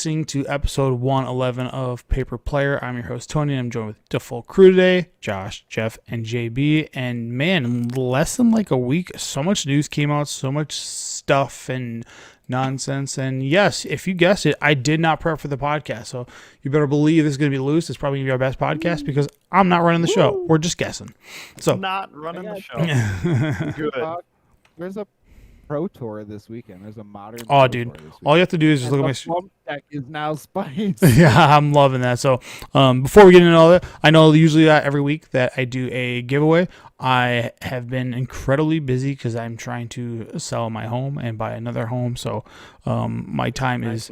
listening to episode 111 of Paper Player. I'm your host, Tony, and I'm joined with the full crew today, Josh, Jeff, and JB. And man, in less than like a week, so much news came out, so much stuff and nonsense. And yes, if you guessed it, I did not prep for the podcast. So you better believe this is going to be loose. It's probably going to be our best podcast because I'm not running the show. We're just guessing. So not running the show. Good. There's a Pro Tour this weekend. There's a modern. Oh, dude! All you have to do is just look at my. Flump deck is now spiced. Yeah, I'm loving that. So, before we get into all that, I know usually every week that I do a giveaway. I have been incredibly busy because I'm trying to sell my home and buy another home. So, my time is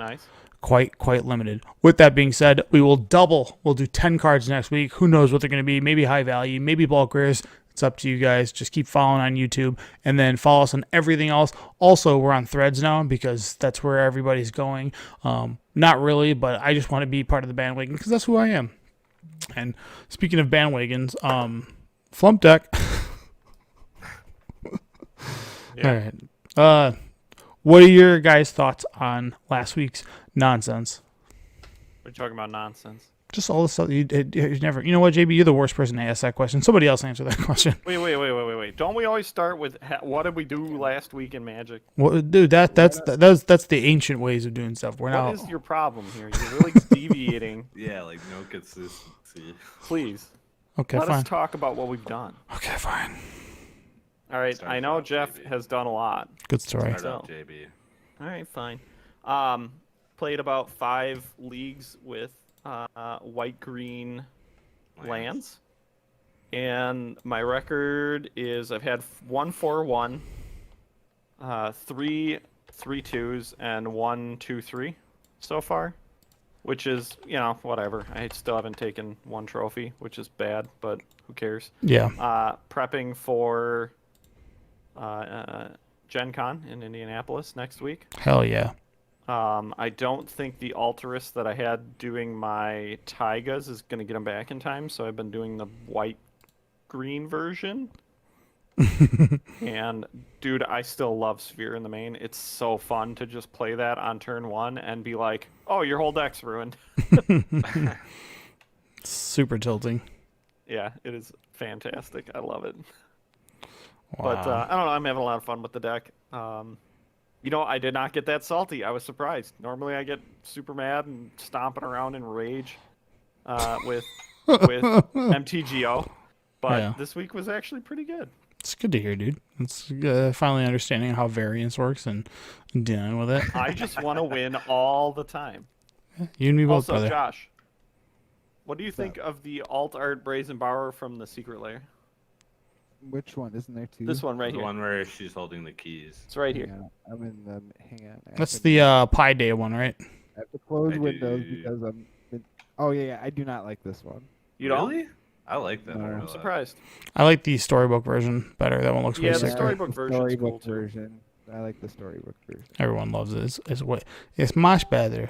quite limited. With that being said, we will double. We'll do 10 cards next week. Who knows what they're going to be? Maybe high value, maybe bulk rares. It's up to you guys. Just keep following on YouTube and then follow us on everything else. Also, we're on Threads now because that's where everybody's going. Not really, but I just want to be part of the bandwagon because that's who I am. And speaking of bandwagons, Flump deck. Yeah. All right. What are your guys' thoughts on last week's nonsense? We're talking about nonsense. Just all the stuff you never. You know what, JB? You're the worst person to ask that question. Somebody else answer that question. Wait. Don't we always start with what did we do last week in Magic? Well, dude, that's the ancient ways of doing stuff. What is your problem here? You're really deviating. Yeah, like no consistency. Please. Okay, Let fine. us talk about what we've done. Okay, fine. All right. I know Jeff has done a lot. Good story. Start off, JB. All right, fine. Played about 5 leagues with white-green lands. And my record is I've had 1-4-1, 3 3-2s, and 1-2-3 so far, which is, whatever. I still haven't taken one trophy, which is bad, but who cares? Yeah. Prepping for Gen Con in Indianapolis next week. Hell yeah. I don't think the Altarist that I had doing my Taigas is going to get them back in time, so I've been doing the white-green version. And, dude, I still love Sphere in the main. It's so fun to just play that on turn 1 and be like, oh, your whole deck's ruined. Super tilting. Yeah, it is fantastic. I love it. Wow. But, I don't know, I'm having a lot of fun with the deck. I did not get that salty. I was surprised. Normally I get super mad and stomping around in rage with MTGO. But This week was actually pretty good. It's good to hear, dude. It's finally understanding how variance works and dealing with it. I just want to win all the time. You and me both, also, brother. Josh, what do you think of the alt art Brazen Borrower from the Secret Lair? Which one? Isn't there 2? This one right The here. one where she's holding the keys. It's right here. Yeah, I'm in the. Hang on. That's the Pi Day one, right? I have to close windows because I'm. Oh yeah, I do not like this one. You don't? Really? I like that one. I'm surprised. I like the storybook version better. That one looks way Yeah, the sicker. storybook version's cool too. version. I like the storybook version. Everyone loves it. It's much better.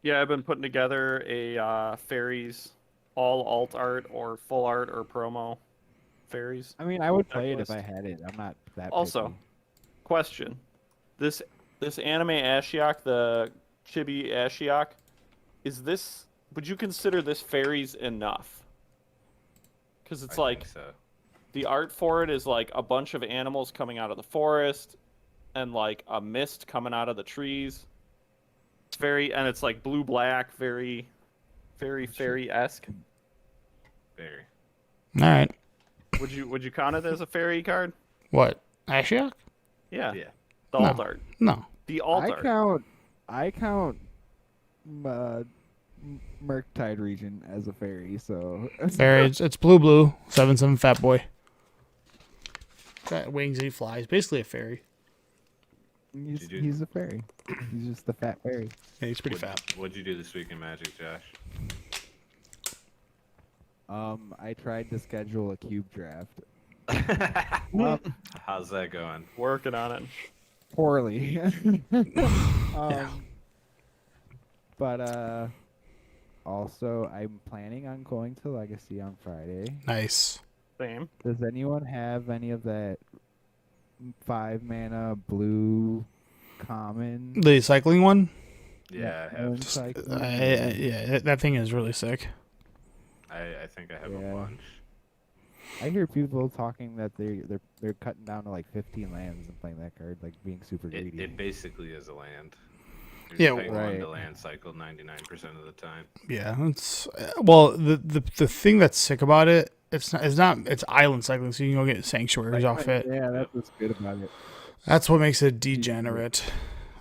Yeah, I've been putting together a fairies, all alt art or full art or promo fairies. I mean, I would play it if I had it. I'm not that. Also, picky. question: this anime Ashiok, the Chibi Ashiok, would you consider this fairies enough? Because it's I think so. the art for it is like a bunch of animals coming out of the forest, and like a mist coming out of the trees. It's like blue black, very fairy-esque. Very. All right. Would you count it as a fairy card? What? Ashiok? Yeah. Yeah. The alt art. No. The alt art. I count Murktide region as a fairy, so Fairy. It's blue. 7/7 fat boy. Got wings and he flies. Basically a fairy. he's a fairy. He's just a fat fairy. Yeah, he's pretty fat. What'd you do this week in Magic, Josh? I tried to schedule a cube draft. How's that going? Working on it. Poorly. But also I'm planning on going to Legacy on Friday. Nice. Same. Does anyone have any of that 5 mana blue common? The cycling one? Yeah, I have. Island cycling. Yeah, that thing is really sick. I think I have Yeah. a bunch. I hear people talking that they're cutting down to like 15 lands and playing that card, like being super greedy. It basically is a land. You're Yeah, just paying one to right. land cycle 99% of the time. Yeah, it's well the thing that's sick about it. It's island cycling, so you can go get sanctuaries off it. Yeah, that's what's good about it. That's what makes it degenerate.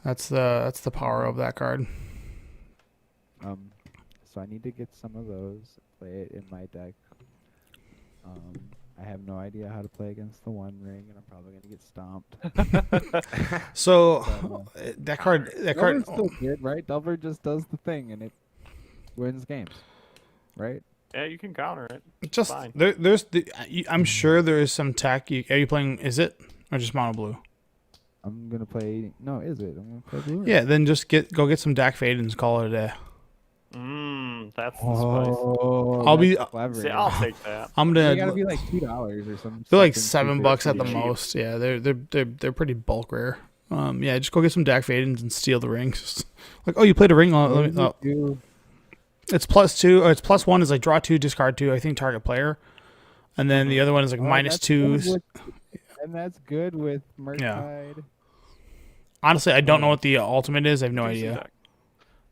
That's the power of that card. So I need to get some of those, play it in my deck. I have no idea how to play against the One Ring, and I'm probably gonna get stomped. So that card Delver's still good, right? Delver just does the thing, and it wins games, right? Yeah, you can counter it. just Fine. I'm sure there is some tech. Are you playing? Is it or just mono blue? I'm gonna play. No, is it? I'm gonna play blue. Yeah, then just go get some Dak Fade and call it a day. That's the spice. Oh, I'll be- that's clever. See, I'll take that. I'm They gonna. gotta be like $2 or something. They're like something $7 stupid. at the cheap. most. Yeah, they're pretty bulk rare. Yeah, just go get some Dak Fadens and steal the rings. Like, oh, you played a ring. What Let me, does it oh, do? it's +2. Or it's +1 is like draw 2, discard 2. I think target player, and then the other one is like Oh, that's -2. good and that's good with Murktide. Honestly, I don't know what the ultimate is. I have no Decent idea. deck.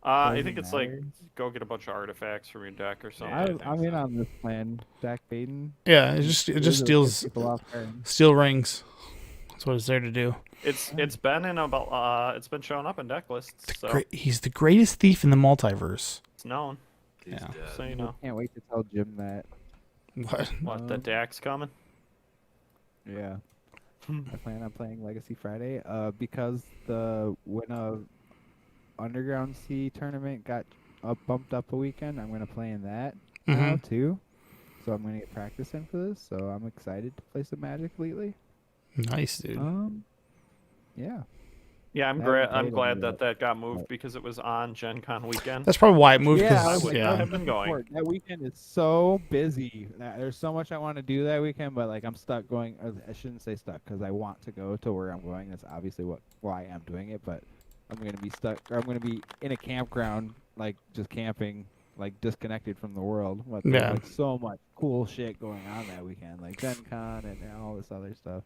I Doesn't think it's like matter. go get a bunch of artifacts from your deck or something. I I'm think in so. on this plan, Dak Baden. Yeah, it just steals steal rings. That's what it's there to do. It's been it's been showing up in deck lists, so He's the greatest thief in the multiverse. it's known. He's Yeah. dead. So you know Can't wait to tell Jim that. what the deck's coming. Yeah. I plan on playing Legacy Friday. Because when a Underground Sea tournament got bumped up a weekend, I'm gonna play in that now too. So I'm gonna get practice in for this. So I'm excited to play some Magic lately. Nice, dude. Yeah. Yeah, I haven't I'm played glad any that yet. got moved because it was on Gen Con weekend. That's probably why it moved. Yeah, I 'Cause, was like, yeah. I have been going. That weekend is so busy. There's so much I want to do that weekend, but like I'm stuck going. Or I shouldn't say stuck because I want to go to where I'm going. That's obviously why I'm doing it. But I'm gonna be stuck. Or I'm gonna be in a campground, like just camping, like disconnected from the world. But there's Yeah. like so much cool shit going on that weekend, like Gen Con and all this other stuff.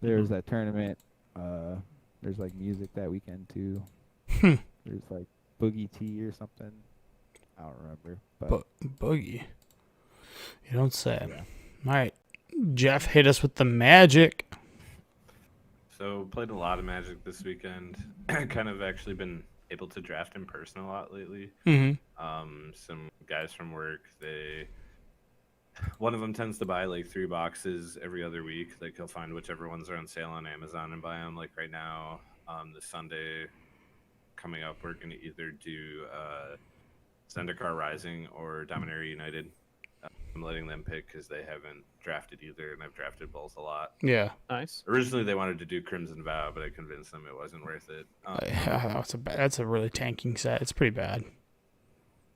There's that tournament. There's like music that weekend too. There's like Boogie T or something. I don't remember. But Boogie. You don't say. Yeah. All right, Jeff, hit us with the magic. So played a lot of Magic this weekend. Kind of actually been able to draft in person a lot lately. Some guys from work, one of them tends to buy like 3 boxes every other week. Like he'll find whichever ones are on sale on Amazon and buy them. Like right now, this Sunday coming up, we're going to either do Zendikar Rising or Dominaria United. I'm letting them pick because they haven't drafted either, and I've drafted both a lot. Yeah. Nice. Originally, they wanted to do Crimson Vow, but I convinced them it wasn't worth it. That's a really tanking set. It's pretty bad.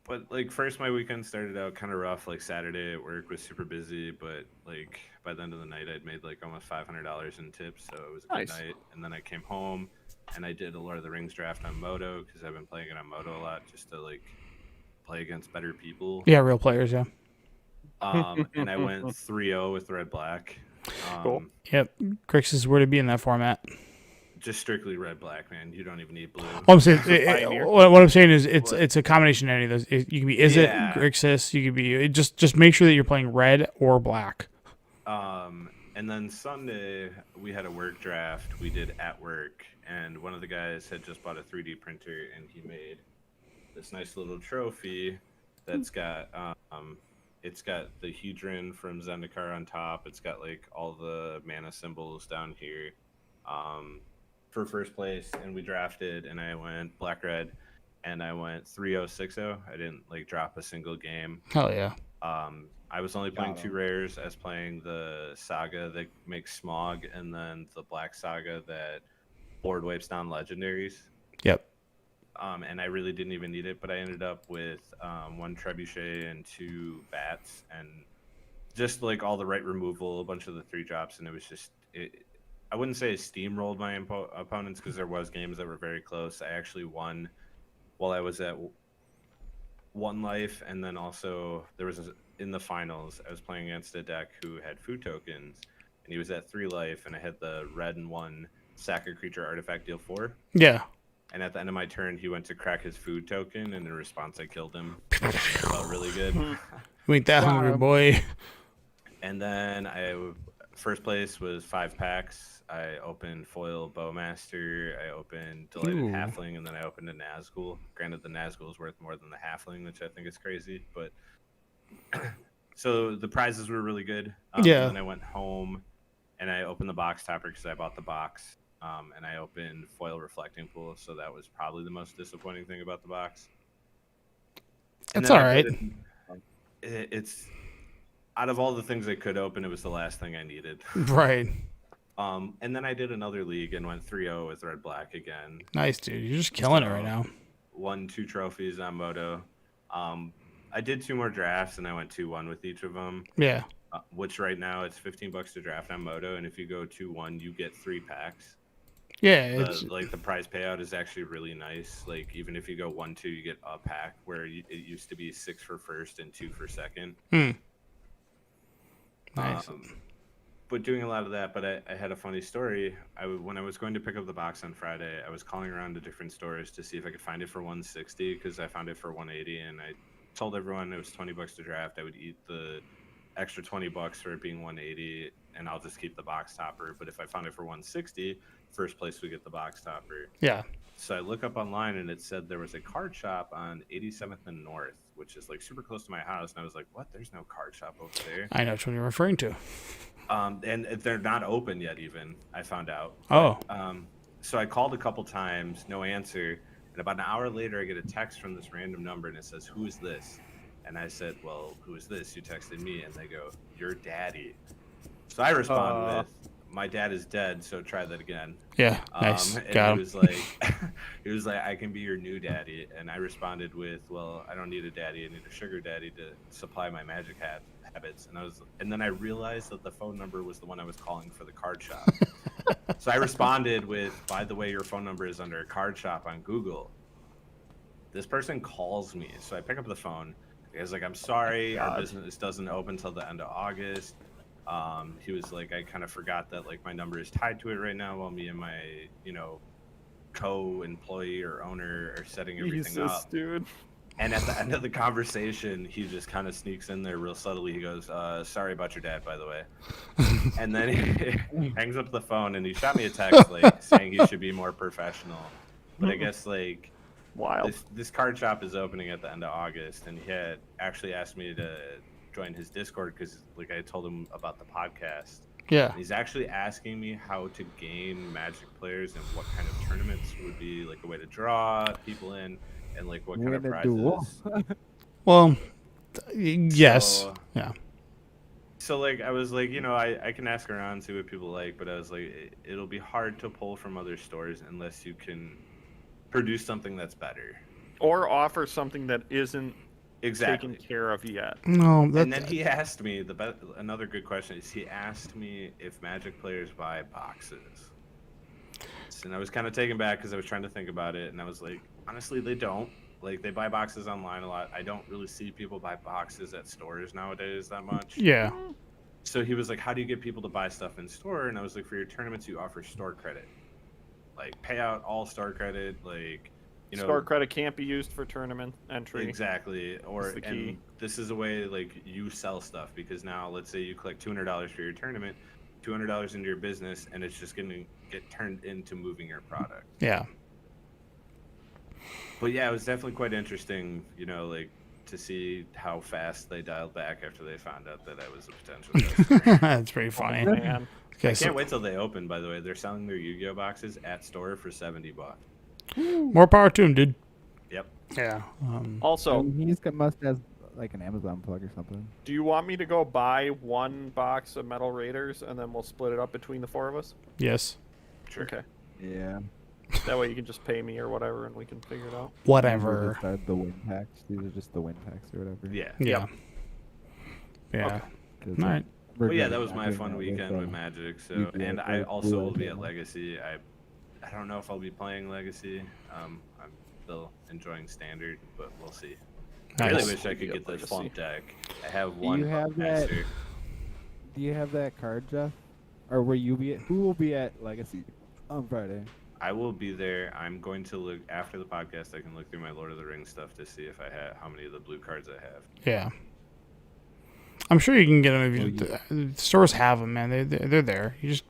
But like first, my weekend started out kind of rough. Like Saturday at work was super busy, but like by the end of the night, I'd made like almost $500 in tips, so it was a Nice. good night. And then I came home and I did a Lord of the Rings draft on Moto because I've been playing it on Moto a lot just to like play against better people. Yeah, real players. Yeah. And I went 3-0 with red black. Cool. Yep. Grix is where to be in that format. Just strictly red black, man. You don't even need blue. What I'm saying, Pioneer. what I'm saying is, it's a combination of any of those. You can be Yeah. Grixis. You could be just make sure that you're playing red or black. And then Sunday we had a work draft. We did at work, and one of the guys had just bought a 3D printer, and he made this nice little trophy that's got it's got the Hedron from Zendikar on top. It's got like all the mana symbols down here for first place, and we drafted, and I went black red, and I went 3-0 6-0. I didn't like drop a single game. Hell yeah. I was only playing Got 2 him. rares. I was playing the Saga that makes Smog, and then the Black Saga that board wipes down legendaries. Yep. And I really didn't even need it, but I ended up with 1 Trebuchet and 2 Bats, and just like all the right removal, a bunch of the 3 drops, and it was just I wouldn't say I steamrolled my opponents because there was games that were very close. I actually won while I was at 1 life, and then also there was in the finals I was playing against a deck who had food tokens, and he was at 3 life, and I had the red and 1 sack a creature artifact deal 4. Yeah. And at the end of my turn, he went to crack his food token, and in response, I killed him. That felt really good. You ain't that hungry, boy. And then first place was 5 packs. I opened foil Bowmaster. I opened Delighted Ooh. Halfling, and then I opened a Nazgul. Granted, the Nazgul is worth more than the Halfling, which I think is crazy. But so the prizes were really good. Yeah. And then I went home, and I opened the box topper because I bought the box. And I opened foil Reflecting Pool, so that was probably the most disappointing thing about the box. It's all right. It's out of all the things I could open, it was the last thing I needed. Right. And then I did another league and went 3-0 with Red Black again. Nice, dude. You're just killing it right now. Won 2 trophies on Moto. I did 2 more drafts and I went 2-1 with each of them. Yeah. Which right now it's $15 to draft on Moto, and if you go 2-1, you get 3 packs. Yeah. It's... the prize payout is actually really nice. Like even if you go 1-2, you get a pack where it used to be 6 for first and 2 for second. Nice. But doing a lot of that. But I had a funny story. When I was going to pick up the box on Friday, I was calling around to different stores to see if I could find it for 160 because I found it for 180, and I told everyone it was $20 to draft. I would eat the extra $20 for it being 180, and I'll just keep the box topper. But if I found it for 160, first place would get the box topper. Yeah. So I look up online and it said there was a card shop on 87th and North, which is like super close to my house. And I was like, what? There's no card shop over there. I know which one you're referring to. And they're not open yet even, I found out. Oh. So I called a couple times, no answer. And about an hour later, I get a text from this random number and it says, who is this? And I said, well, who is this? You texted me. And they go, your daddy. So I respond with, my dad is dead, so try that again. Yeah, nice. And Got him. he was like, I can be your new daddy. And I responded with, well, I don't need a daddy. I need a sugar daddy to supply my magic habits. And then I realized that the phone number was the one I was calling for the card shop. So I responded with, by the way, your phone number is under a card shop on Google. This person calls me, so I pick up the phone. He was like, I'm sorry, our business doesn't open till the end of August. He was like, I kind of forgot that like my number is tied to it right now while me and my, co-employee or owner are setting everything up. Dude. And at the end of the conversation, he just kind of sneaks in there real subtly. He goes, sorry about your dad, by the way. And then he hangs up the phone and he shot me a text like saying he should be more professional. But I guess like wild. This card shop is opening at the end of August, and he had actually asked me to join his Discord because like I told him about the podcast. Yeah. And he's actually asking me how to gain Magic players and what kind of tournaments would be like a way to draw people in and like what kind of prizes. Well, yes. So, yeah. So like I was like, I can ask around, see what people like, but I was like, it'll be hard to pull from other stores unless you can produce something that's better. Or offer something that isn't exactly taken care of yet. No, and then he asked me another good question is he asked me if Magic players buy boxes, and I was kind of taken back because I was trying to think about it, and I was like, honestly, they don't. Like they buy boxes online a lot. I don't really see people buy boxes at stores nowadays that much. Yeah. So he was like, how do you get people to buy stuff in store? And I was like, for your tournaments, you offer store credit, like pay out all store credit, like. Store credit can't be used for tournament entry. Exactly. Or the key. And this is a way like you sell stuff because now let's say you collect $200 for your tournament, $200 into your business, and it's just going to get turned into moving your product. Yeah. But yeah, it was definitely quite interesting, like to see how fast they dialed back after they found out that I was a potential customer. That's pretty funny. Oh, man. Okay, I can't wait till they open, by the way. They're selling their Yu-Gi-Oh boxes at store for $70. More power to him, dude. Yep. Yeah. Also, he must have like an Amazon plug or something. do you want me to go buy one box of Metal Raiders and then we'll split it up between the 4 of us? Yes. Sure. Okay. Yeah. That way you can just pay me or whatever and we can figure it out. Whatever. These are the win packs. These are just the win packs or whatever. Yeah. Yeah. Yeah. Okay. All All right. But yeah, that doing- was I'm my doing fun that with, weekend with Magic. So, UVA and I or also Blue will Red be at Channel. Legacy. I don't know if I'll be playing Legacy. I'm still enjoying Standard, but we'll see. I really Nice. wish I could get the Legacy. Flump deck. I have Do one you have that? master. Do you have that card, Jeff? Or will you be? Who will be at Legacy on Friday? I will be there. I'm going to look after the podcast. I can look through my Lord of the Rings stuff to see if I have how many of the blue cards I have. Yeah. I'm sure you can get them. Well, If the stores have them, man. They're there. You just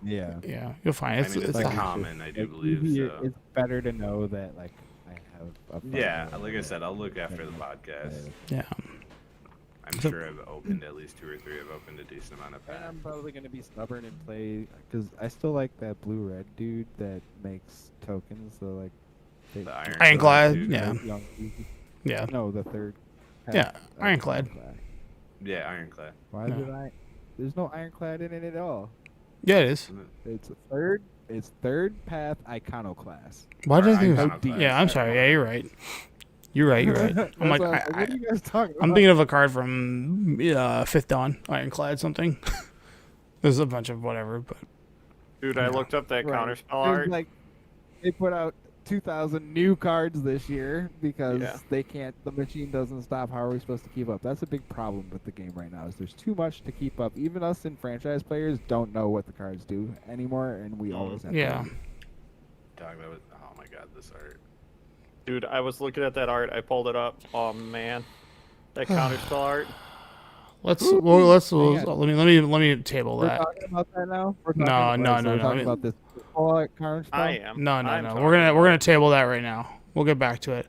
Yeah. you'll find it. I mean, it's like a you common, I do Like, believe. usually So. it's better to know that like I have a friend Yeah, or like I said, I'll look whatever after the than, podcast. Yeah. I'm So- sure I've opened at least 2 or 3. I've opened a decent amount of And packs. I'm probably gonna be stubborn and play because I still like that blue red dude that makes tokens. So like they, The Ironclad, dude. yeah. young, Yeah. no, the third. Yeah, pack of Ironclad. Yeah, Ironclad. Why No. did I? There's no ironclad in it at all. Yeah, it is. It's a third. It's third path iconoclast. Why did I Or think it was? Iconoclast. Yeah, I'm sorry. Yeah, you're right. You're right. You're right. That's I'm like, why what are you guys talking about? I'm thinking of a card from Fifth Dawn, Ironclad something. There's a bunch of whatever, but Dude, I looked up that Right. counterspell There's, art. like they put out 2,000 new cards this year because Yeah. they can't. The machine doesn't stop. How are we supposed to keep up? That's a big problem with the game right now. Is there's too much to keep up. Even us in franchise players don't know what the cards do anymore, and we always have. yeah. To Talk about it. Oh my god, this art. Dude, I was looking at that art. I pulled it up. Oh man, that counterspell art. Let's Hang let me table We're that. talking about that now. We're No, talking, no, alright, so no, we're no, talking I mean- about this Fallout card spell. I am. No, no, I'm no. talking We're about gonna it. table that right now. We'll get back to it.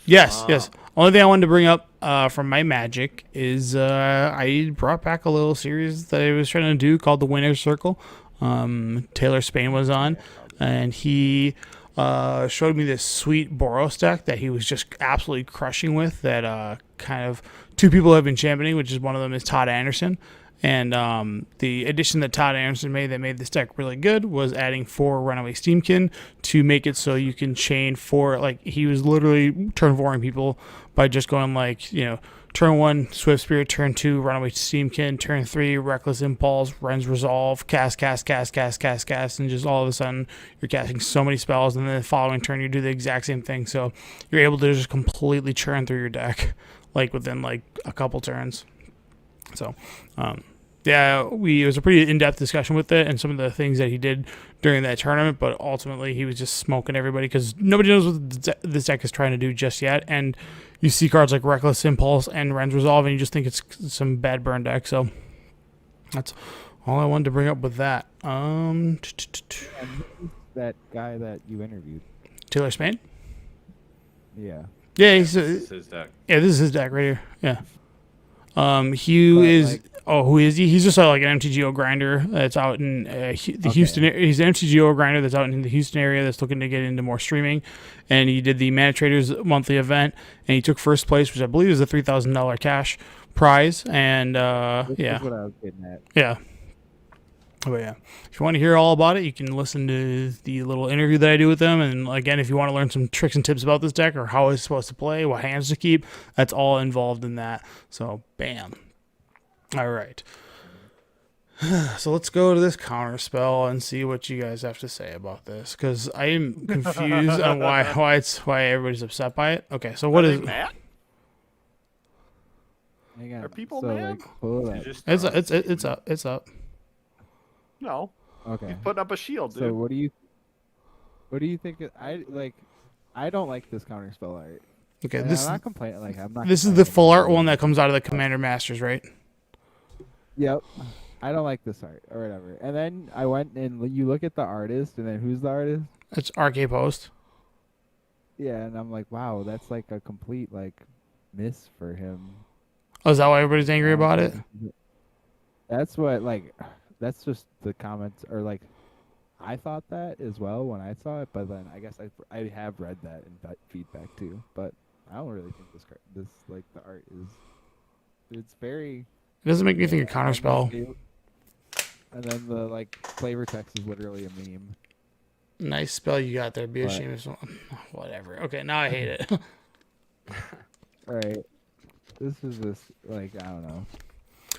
Yes. Only thing I wanted to bring up from my Magic is I brought back a little series that I was trying to do called the Winner's Circle. Taylor Spain was on, and he showed me this sweet Boros deck that he was just absolutely crushing with. That kind of 2 people have been championing, which is one of them is Todd Anderson. And the addition that Todd Anderson made that made this deck really good was adding 4 Runaway Steamkin to make it so you can chain 4. Like, he was literally turn 4ing people by just going like, turn 1 Swift Spirit, turn 2 Runaway Steamkin, turn 3 Reckless Impulse, Ren's Resolve, cast, and just all of a sudden you're casting so many spells, and then the following turn you do the exact same thing. So you're able to just completely churn through your deck like within like a couple turns. So, it was a pretty in-depth discussion with it and some of the things that he did during that tournament, but ultimately he was just smoking everybody because nobody knows what this deck is trying to do just yet, and you see cards like Reckless Impulse and Ren's Resolve, and you just think it's some bad burn deck, so that's all I wanted to bring up with that. And who's that guy that you interviewed? Taylor Spain? Yeah. Yeah, This is his deck. this is his deck right here, yeah. He But, is. like- Who is he? He's just like an MTGO grinder that's out in the Houston. He's an MTGO grinder that's out in the Houston area that's looking to get into more streaming. And he did the Mana Traders monthly event, and he took first place, which I believe is a $3,000 cash prize. And This yeah, is what I was getting at. yeah. But yeah, if you want to hear all about it, you can listen to the little interview that I do with them. And again, if you want to learn some tricks and tips about this deck or how it's supposed to play, what hands to keep, that's all involved in that. So, bam. All right. So let's go to this counter spell and see what you guys have to say about this, because I am confused on why everybody's upset by it. Okay, so what Are is they mad? Hang on. Are people so, mad? Like, pull it You up. just it's up. It's up. No. Okay. He's putting up a shield, dude. So what do you think? I don't like this counter spell art. Okay, And this I'm not complaining. Like I'm not. this is the complaining full about art it. one that comes out of the Commander Masters, right? Yep. I don't like this art or whatever. And then I went and you look at the artist, and then who's the artist? It's RK Post. Yeah, and I'm like, wow, that's like a complete like miss for him. Oh, is that why everybody's angry about it? That's what like. That's just the comments, or like, I thought that as well when I saw it, but then I guess I have read that in that feedback too. But I don't really think this like the art is. It's very. It doesn't make me think of counter spell. And then the like flavor text is literally a meme. Nice spell you got there. Be What? ashamed of someone. Whatever. Okay, now I hate it. All right, this is like I don't know.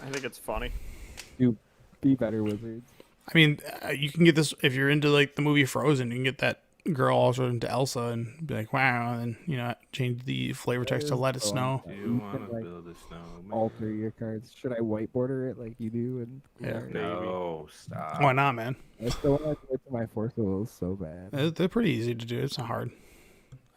I think it's funny. Do be better wizards. I mean, you can get this if you're into like the movie Frozen. You can get that girl also into Elsa and be like, wow, and then change the flavor text to "Let It Snow." Do You you can, want to like, build a snowman? alter your cards. Should I whiteboarder it like you do? And Yeah. No, stop. Why not, man? I still want to do it to my force wills so bad. They're pretty easy to do. It's not hard.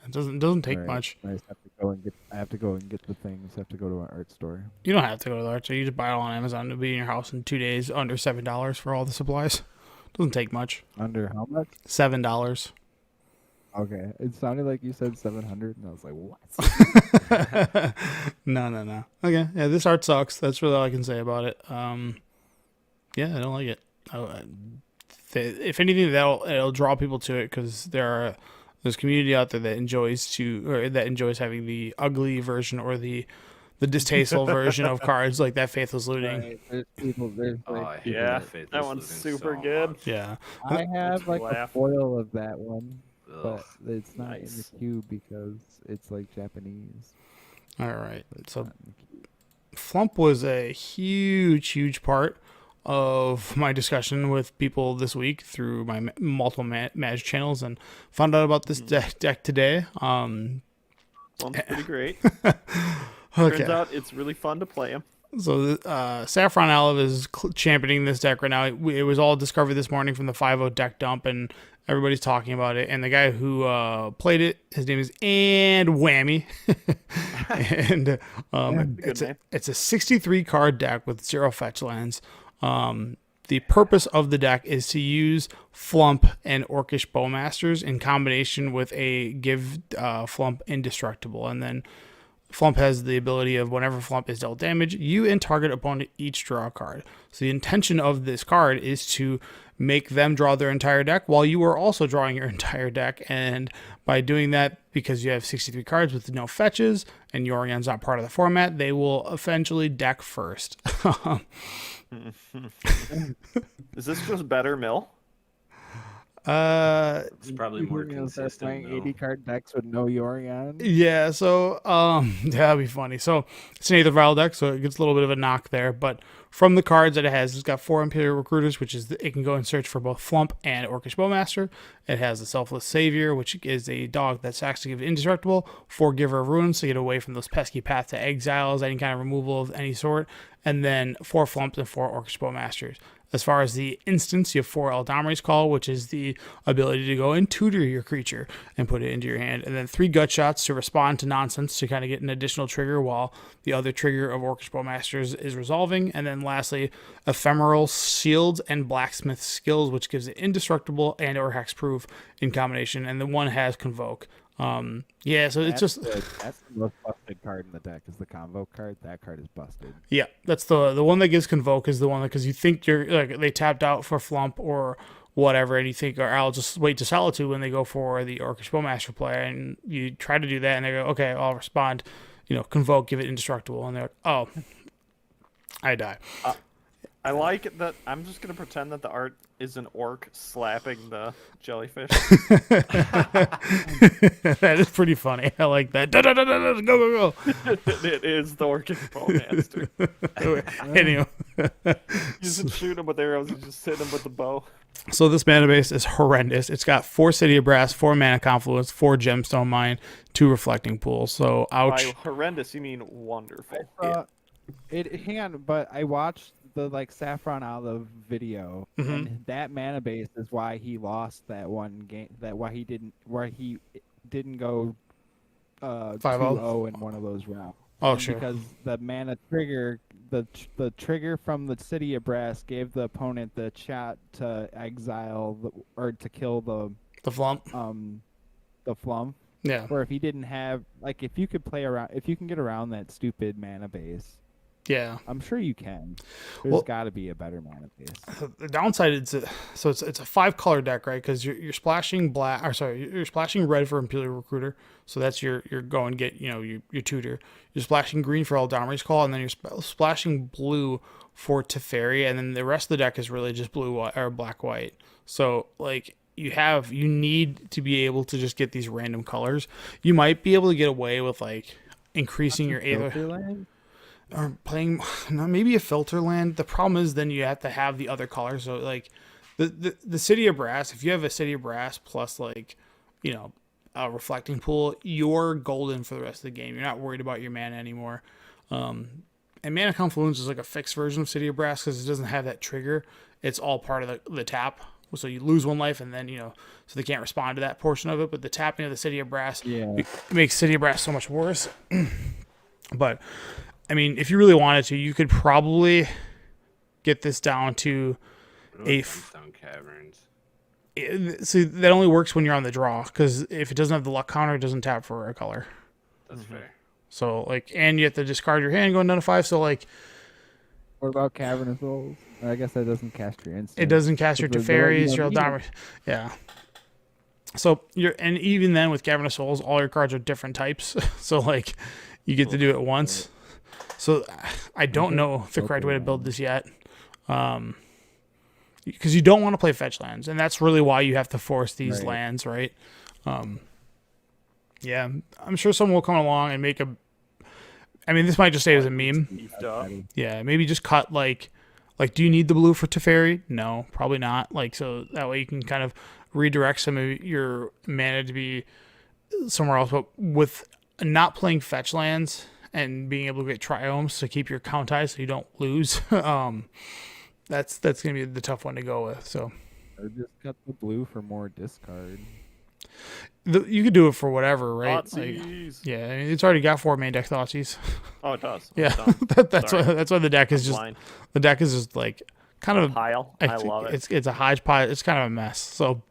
It doesn't take Alright, much. I just have to go and get. I have to go and get the things. I have to go to an art store. You don't have to go to the art store. You just buy it all on Amazon. It'll be in your house in 2 days, under $7 for all the supplies. Doesn't take much. Under how much? $7. Okay, it sounded like you said 700, and I was like, what? No. Okay, yeah, this art sucks. That's really all I can say about it. Yeah, I don't like it. If anything, it'll draw people to it because there's community out there that enjoys having the ugly version or the distasteful version of cards like that Faithless Looting. Right, there's people. There's Oh, like, I hate Yeah, Faithless that one's Looting super so good. much. Yeah. I have like a laugh. foil of that one, Ugh. but it's not in the Nice. cube because it's like Japanese. All right. But it's So not in the cube. Flump was a huge part of my discussion with people this week through my multiple Madge channels, and found out about this deck today. One's pretty great. Okay. Turns out it's really fun to play him. So Saffron Olive is championing this deck right now. It was all discovered this morning from the 5-0 deck dump, and everybody's talking about it. And the guy who played it, his name is And Whammy. And it's a 63 card deck with 0 fetch lands. The purpose of the deck is to use Flump and Orcish Bowmasters in combination with a give Flump indestructible. And then Flump has the ability of whenever Flump is dealt damage, you and target opponent each draw a card. So the intention of this card is to make them draw their entire deck while you are also drawing your entire deck. And by doing that, because you have 63 cards with no fetches and Yorion's not part of the format, they will eventually deck first. Is this just better, Mill? It's probably more You're gonna start consistent. playing 80 card decks with no Yorion. Yeah, so that'd be funny. So it's an Aether Vial deck, so it gets a little bit of a knock there. But from the cards that it has, it's got 4 Imperial Recruiters, which is it can go and search for both Flump and Orcish Bowmaster. It has a Selfless Savior, which is a dog that's actually give indestructible, 4 Giver of Runes, so you get away from those pesky Path to Exiles, any kind of removal of any sort, and then 4 Flumps and 4 Orcish Bowmasters. As far as the instance, you have 4 Eldamri's Call, which is the ability to go and tutor your creature and put it into your hand. And then 3 Gut Shots to respond to nonsense to kind of get an additional trigger while the other trigger of Orcish Bowmasters is resolving. And then lastly, Ephemeral Shields and Blacksmith Skills, which gives it indestructible and or hexproof in combination. And the one has Convoke. Yeah, so it's just That's the most busted card in the deck is the Convo card. That card is busted. yeah, that's the one that gives Convoke is the one because you think you're like they tapped out for Flump or whatever, and you think, or I'll just wait to Solitude when they go for the Orcish Bowmaster play, and you try to do that, and they go, okay, I'll respond, Convoke, give it indestructible, and they're like, oh, I die. I like it that I'm just gonna pretend that the art is an orc slapping the jellyfish. That is pretty funny. I like that. Go. It is the orcish bowmaster. Anyway. You just shoot him with arrows. You just hit him with the bow. So this mana base is horrendous. It's got 4 City of Brass, 4 Mana Confluence, 4 Gemstone Mine, 2 Reflecting Pools. So ouch. By horrendous, you mean wonderful. Hang on, but I watched the Saffron Olive video, and that mana base is why he lost that one game. Why he didn't go 2-0 in one of those rounds. Oh, And sure. Because the mana trigger, the trigger from the City of Brass gave the opponent the shot to exile or to kill the Flump. Flump. Yeah. Or if he didn't have if you can get around that stupid mana base. Yeah. I'm sure you can. There's Well- got to be a better mana base. The downside is it's a 5-color deck, right? Because you're splashing you're splashing red for Imperial Recruiter, so that's your go and get your tutor. You're splashing green for Eldamri's Call, and then you're splashing blue for Teferi, and then the rest of the deck is really just blue or black white. So you need to be able to just get these random colors. You might be able to get away with increasing your Aether. Filter land? or playing maybe a filter land. The problem is then you have to have the other colors. So like the City of Brass, if you have a City of Brass plus like, you know, a reflecting pool, you're golden for the rest of the game. You're not worried about your mana anymore. And Mana Confluence is like a fixed version of City of Brass because it doesn't have that trigger. It's all part of the tap. So you lose one life and then, you know, so they can't respond to that portion of it. But the tapping of the City of Brass makes City of Brass so much worse. But, I mean, if you really wanted to, you could probably get this down to Down Caverns. See, that only works when you're on the draw because if it doesn't have the luck counter, it doesn't tap for a color. That's fair. So, like, and you have to discard your hand going down to 5. So, like, What about Cavernous Souls? I guess that doesn't cast your instant. it doesn't cast your Teferis, your Eldamar. Yeah. So, and even then with Cavernous Souls, all your cards are different types. So, like, you get to do it once. So, I don't know the correct way to build this yet. Because you don't want to play fetch lands, and that's really why you have to force these lands, right? Yeah, I'm sure someone will come along and make a. I mean, this might just stay as a meme. Beefed up. Yeah, maybe just cut like, do you need the blue for Teferi? No, probably not. Like, so that way you can kind of redirect some of your mana to be somewhere else. But with not playing fetch lands and being able to get triomes to keep your count high so you don't lose, that's gonna be the tough one to go with. So, Or just cut the blue for more discard. you could do it for whatever, right? Thoughtseize. Yeah, I mean, it's already got 4 main deck Thoughtseize. Oh, it does. Yeah, that's why the deck is just Blind. the deck is just like kind of Pile. I love it. It's a hodgepodge. It's kind of a mess. So,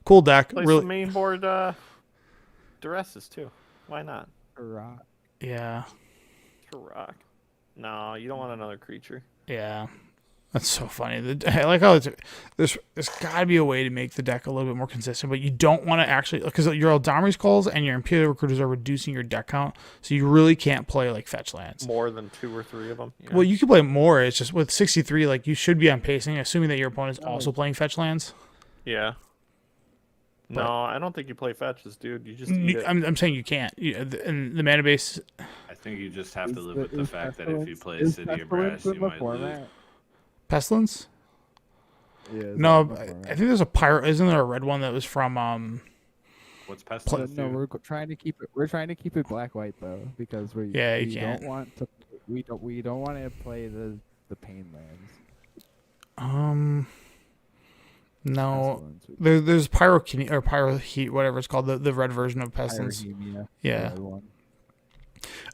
cool deck. Play Really, some main board duresses too. Why not? Hurrah. yeah, For rock. No, you don't want another creature. yeah. That's so funny. I like how there's got to be a way to make the deck a little bit more consistent, but you don't want to actually because your Eldamri's calls and your Imperial Recruiters are reducing your deck count, so you really can't play like fetch lands. More than 2 or 3 of them. Yeah. Well, you can play more. It's just with 63, like you should be on pacing, assuming that your opponent's also playing fetch lands. Yeah. But- No, I don't think you play fetches, dude. You just eat it. I'm saying you can't. And the mana base. I think you just have to live with the Is fact that if you Pestilence- play is City of Pestilence Brass, in you the might format? lose. Pestilence? Yeah, is No, that in the I format? think there's a pyro. Isn't there a red one that was from What's Pestilence No, do? we're trying to keep it. We're trying to keep it black white though, because we Yeah, you we can't. don't want to. We don't want to play the pain lands. No, Pestilence would be there's pyro or pyro heat, whatever it's called, the red version of Pestilence. Pyrrhemia, Yeah. the red one.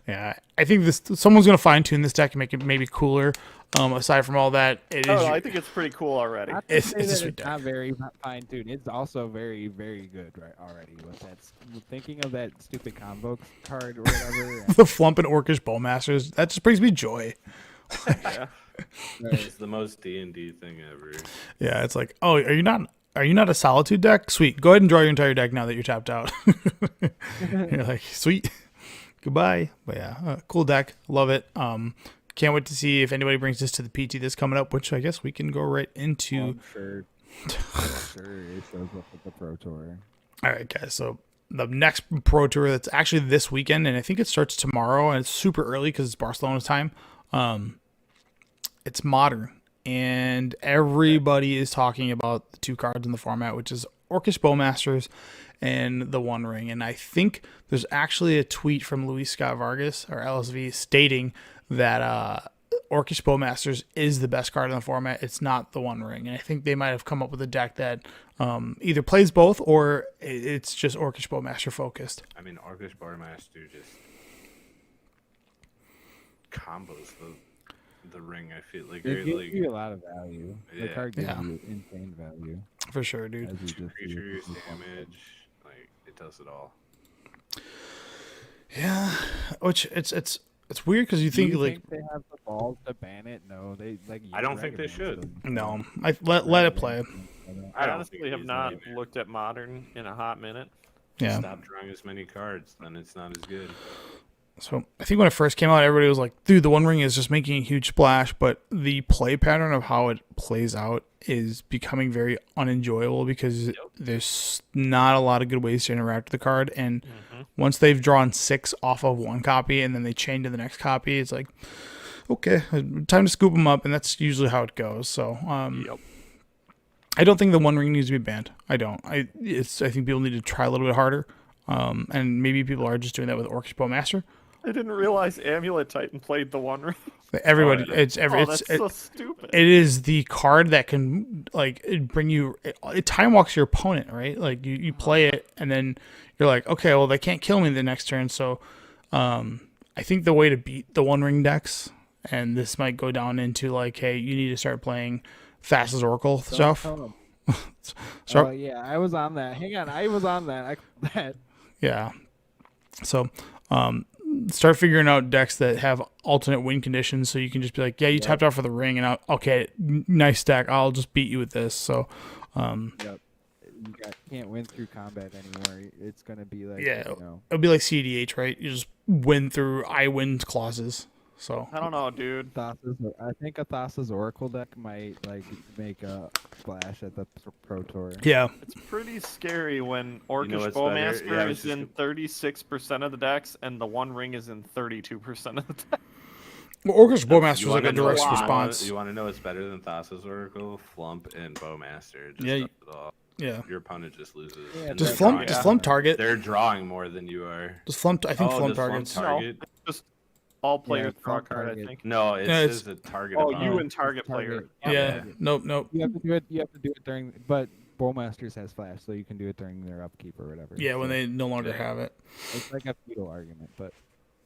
Yeah, I think someone's gonna fine tune this deck and make it maybe cooler. Aside from all that, it Oh, is. I think it's pretty cool already. Not to It's- say it's that a sweet it's deck. not very fine tuned. It's also very, very good right already. With that, thinking of that stupid combo card or whatever. the Flump and Orcish Bowmasters. That just brings me joy. Yeah. It's the most D&D thing ever. Yeah, it's like, oh, are you not a Solitude deck? Sweet. Go ahead and draw your entire deck now that you're tapped out. You're like, sweet. Goodbye. But yeah, cool deck. Love it. Can't wait to see if anybody brings this to the PT that's coming up, which I guess we can go right into. I'm sure. I'm sure it shows up at the Pro Tour. All right, guys. So the next Pro Tour that's actually this weekend, and I think it starts tomorrow, and it's super early because it's Barcelona's time. It's Modern, and everybody is talking about the 2 cards in the format, which is Orcish Bowmasters and the One Ring. And I think there's actually a tweet from Luis Scott Vargas or LSV stating that Orcish Bowmasters is the best card in the format. It's not the One Ring. And I think they might have come up with a deck that either plays both or it's just Orcish Bowmaster focused. I mean, Orcish Barmaster just combos the ring. I feel like, It gives like you a lot of value. The Yeah. card gives Yeah. you insane value. For sure, dude. As you just creatures, do. damage, like it does it all. Yeah, which it's weird because you Do think you like think they have the balls to ban it? No, they like. I don't think they Dragon Dance should. them. no, let it play. I don't honestly think have he's not nightmare. looked at Modern in a hot minute. Yeah. Stop drawing as many cards, then it's not as good. So I think when it first came out, everybody was like, dude, the One Ring is just making a huge splash, but the play pattern of how it plays out is becoming very unenjoyable because there's not a lot of good ways to interact with the card. And once they've drawn 6 off of one copy and then they chain to the next copy, it's like, okay, time to scoop them up. And that's usually how it goes. So I don't think the One Ring needs to be banned. I don't. I think people need to try a little bit harder. And maybe people are just doing that with Orcish Bowmaster. I didn't realize Amulet Titan played the One Ring. Everybody, That's so stupid. It is the card that can bring you. It time walks your opponent, right? Like you play it, and then you're like, okay, well they can't kill me the next turn. So, I think the way to beat the One Ring decks, and this might go down into like, hey, you need to start playing fast as Oracle stuff. Oh yeah, I was on that. Hang on, I was on that. Yeah. So, start figuring out decks that have alternate win conditions, so you can just be like, yeah, you tapped out for the ring, and okay, nice deck. I'll just beat you with this. So, you can't win through combat anymore. It's gonna be like, it'll be like CDH, right? You just win through I win clauses. So I don't know, dude. I think a Thassa's Oracle deck might make a splash at the Pro Tour. Yeah, it's pretty scary when Orcish what's Bowmaster better? is in 36% of the decks and the One Ring is in 32% of the decks. well, Orcish Bowmaster is like a wanna know- direct you wanna- response. You want to know what's better than Thassa's Oracle? Flump and Bowmaster. Just Yeah, does it all. Yeah. Your opponent just loses. Yeah, And Does they're Flump drawing- does Flump target? They're drawing more than you are. Does Flump? I think Oh, Flump does Flump targets. target? Just all players draw a Flump card, I target. think. No, it Yeah, says a target. Oh, opponent. you and target player. Yeah. Nope. You have to do it. You have to do it during. But Bowmasters has flash, so you can do it during their upkeep or whatever. Yeah, when So they no longer have it. it's like a feudal argument, but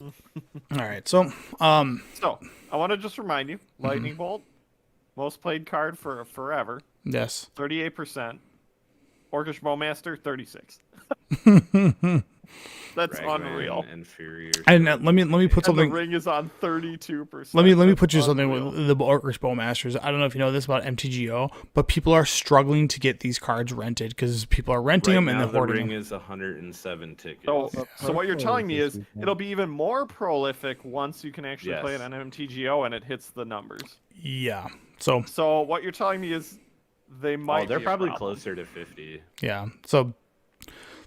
All right. So, So, I want to just remind you, Lightning Bolt, most played card for forever, yes. 38%. Orcish Bowmaster, 36. That's Ragman, unreal. Inferior. And let me put And something. the ring is on 32%. Let me That's put you something unreal. with the Orcish Bowmasters. I don't know if you know this about MTGO, but people are struggling to get these cards rented because people are renting them and now then the hoarding ring them. is 107 tickets. So what you're telling me is this weekend. it'll be even more prolific once you can actually play it Yes. on MTGO and it hits the numbers. Yeah. So So what you're telling me is they might. they're be a probably problem. closer to 50. yeah. So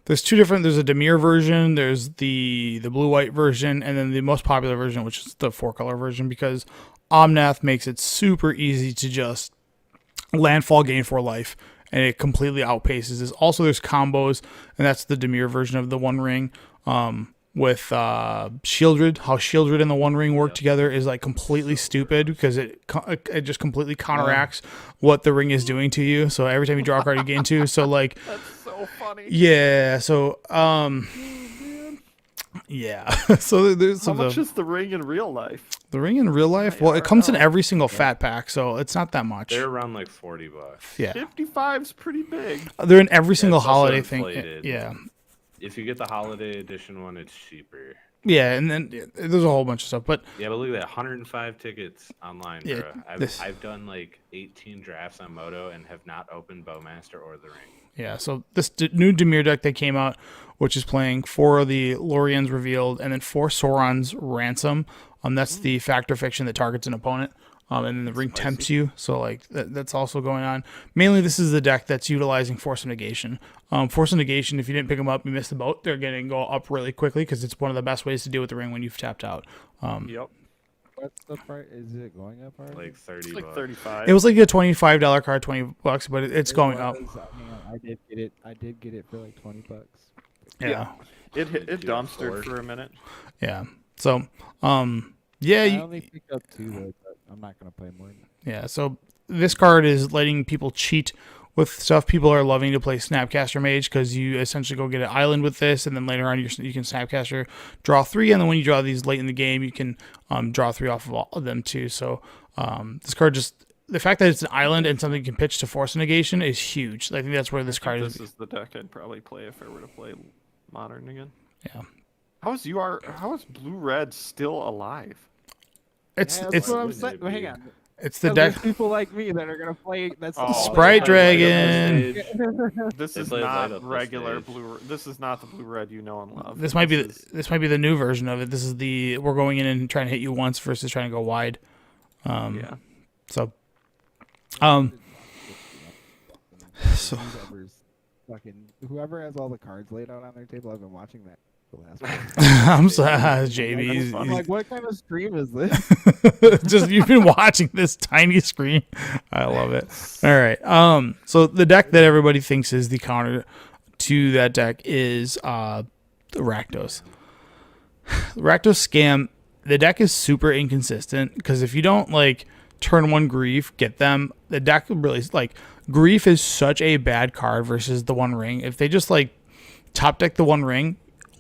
there's two different. There's a Demir version. There's the blue white version, and then the most popular version, which is the 4-color version, because Omnath makes it super easy to just landfall gain for life, and it completely outpaces this. Also, there's combos, and that's the Demir version of the One Ring. With Shieldred, how Shieldred and the One Ring work together is like completely stupid because it just completely counteracts what the ring is doing to you. So every time you draw a card, you gain 2. So like, That's so funny. yeah. So yeah. So there's How some much is the ring in real life? the ring in real life. Well, it comes in every single fat pack, so it's not that much. They're around like $40. Yeah, 55's pretty big. they're in every single it's also holiday thing. inflated. Yeah. If you get the holiday edition one, it's cheaper. Yeah, and then there's a whole bunch of stuff, but Yeah, but look at that, 105 tickets online, Yeah, bro. I've done like 18 drafts on Moto and have not opened Bowmaster or the ring. yeah, so this new Demir deck that came out, which is playing 4 of the Lorians revealed and then 4 Sauron's Ransom. That's the factor fiction that targets an opponent. And then the ring tempts you, so like that's also going on. Mainly, this is the deck that's utilizing Force of Negation. Force of Negation, if you didn't pick them up, you missed the boat. They're going to go up really quickly because it's one of the best ways to deal with the ring when you've tapped out. Yep. what's the price? Is it going up already? Like 30 It's like bucks. 35. It was like a $25 card, $20, but it's going up. Hang on, I did get it. I did get it for like $20. Yeah, It hit, it Do you have dumpstered 4? for a minute. yeah. So, yeah, I only picked up 2 though, but I'm not gonna play more. yeah. So this card is letting people cheat with stuff. People are loving to play Snapcaster Mage because you essentially go get an island with this, and then later on you can Snapcaster draw 3, and then when you draw these late in the game, you can draw 3 off of all of them too. So this card just the fact that it's an island and something you can pitch to Force Negation is huge. I think that's where this card This is. is the deck I'd probably play if I were to play Modern again. Yeah, How is Blue Red still alive? it's Yeah, it's that's what I'm Wouldn't saying. it Hang be? on. It's the 'Cause deck. there's people like me that are gonna play. That's Oh, Sprite they play Dragon. This They is play light not up the regular stage. blue. This is not the blue red you know and love. This might be is- this might be the new version of it. This is the we're going in and trying to hit you once versus trying to go wide. yeah. So, um, so Whoever has all the cards laid out on their table, I've been watching that the last one. I'm sorry, JB. I'm like, what kind of stream is this? Just you've been watching this tiny screen. I love it. All right. So the deck that everybody thinks is the counter to that deck is the Rakdos. Rakdos Scam. The deck is super inconsistent because if you don't like turn one Grief, get them, the deck really like Grief is such a bad card versus the One Ring. If they just like top deck the One Ring,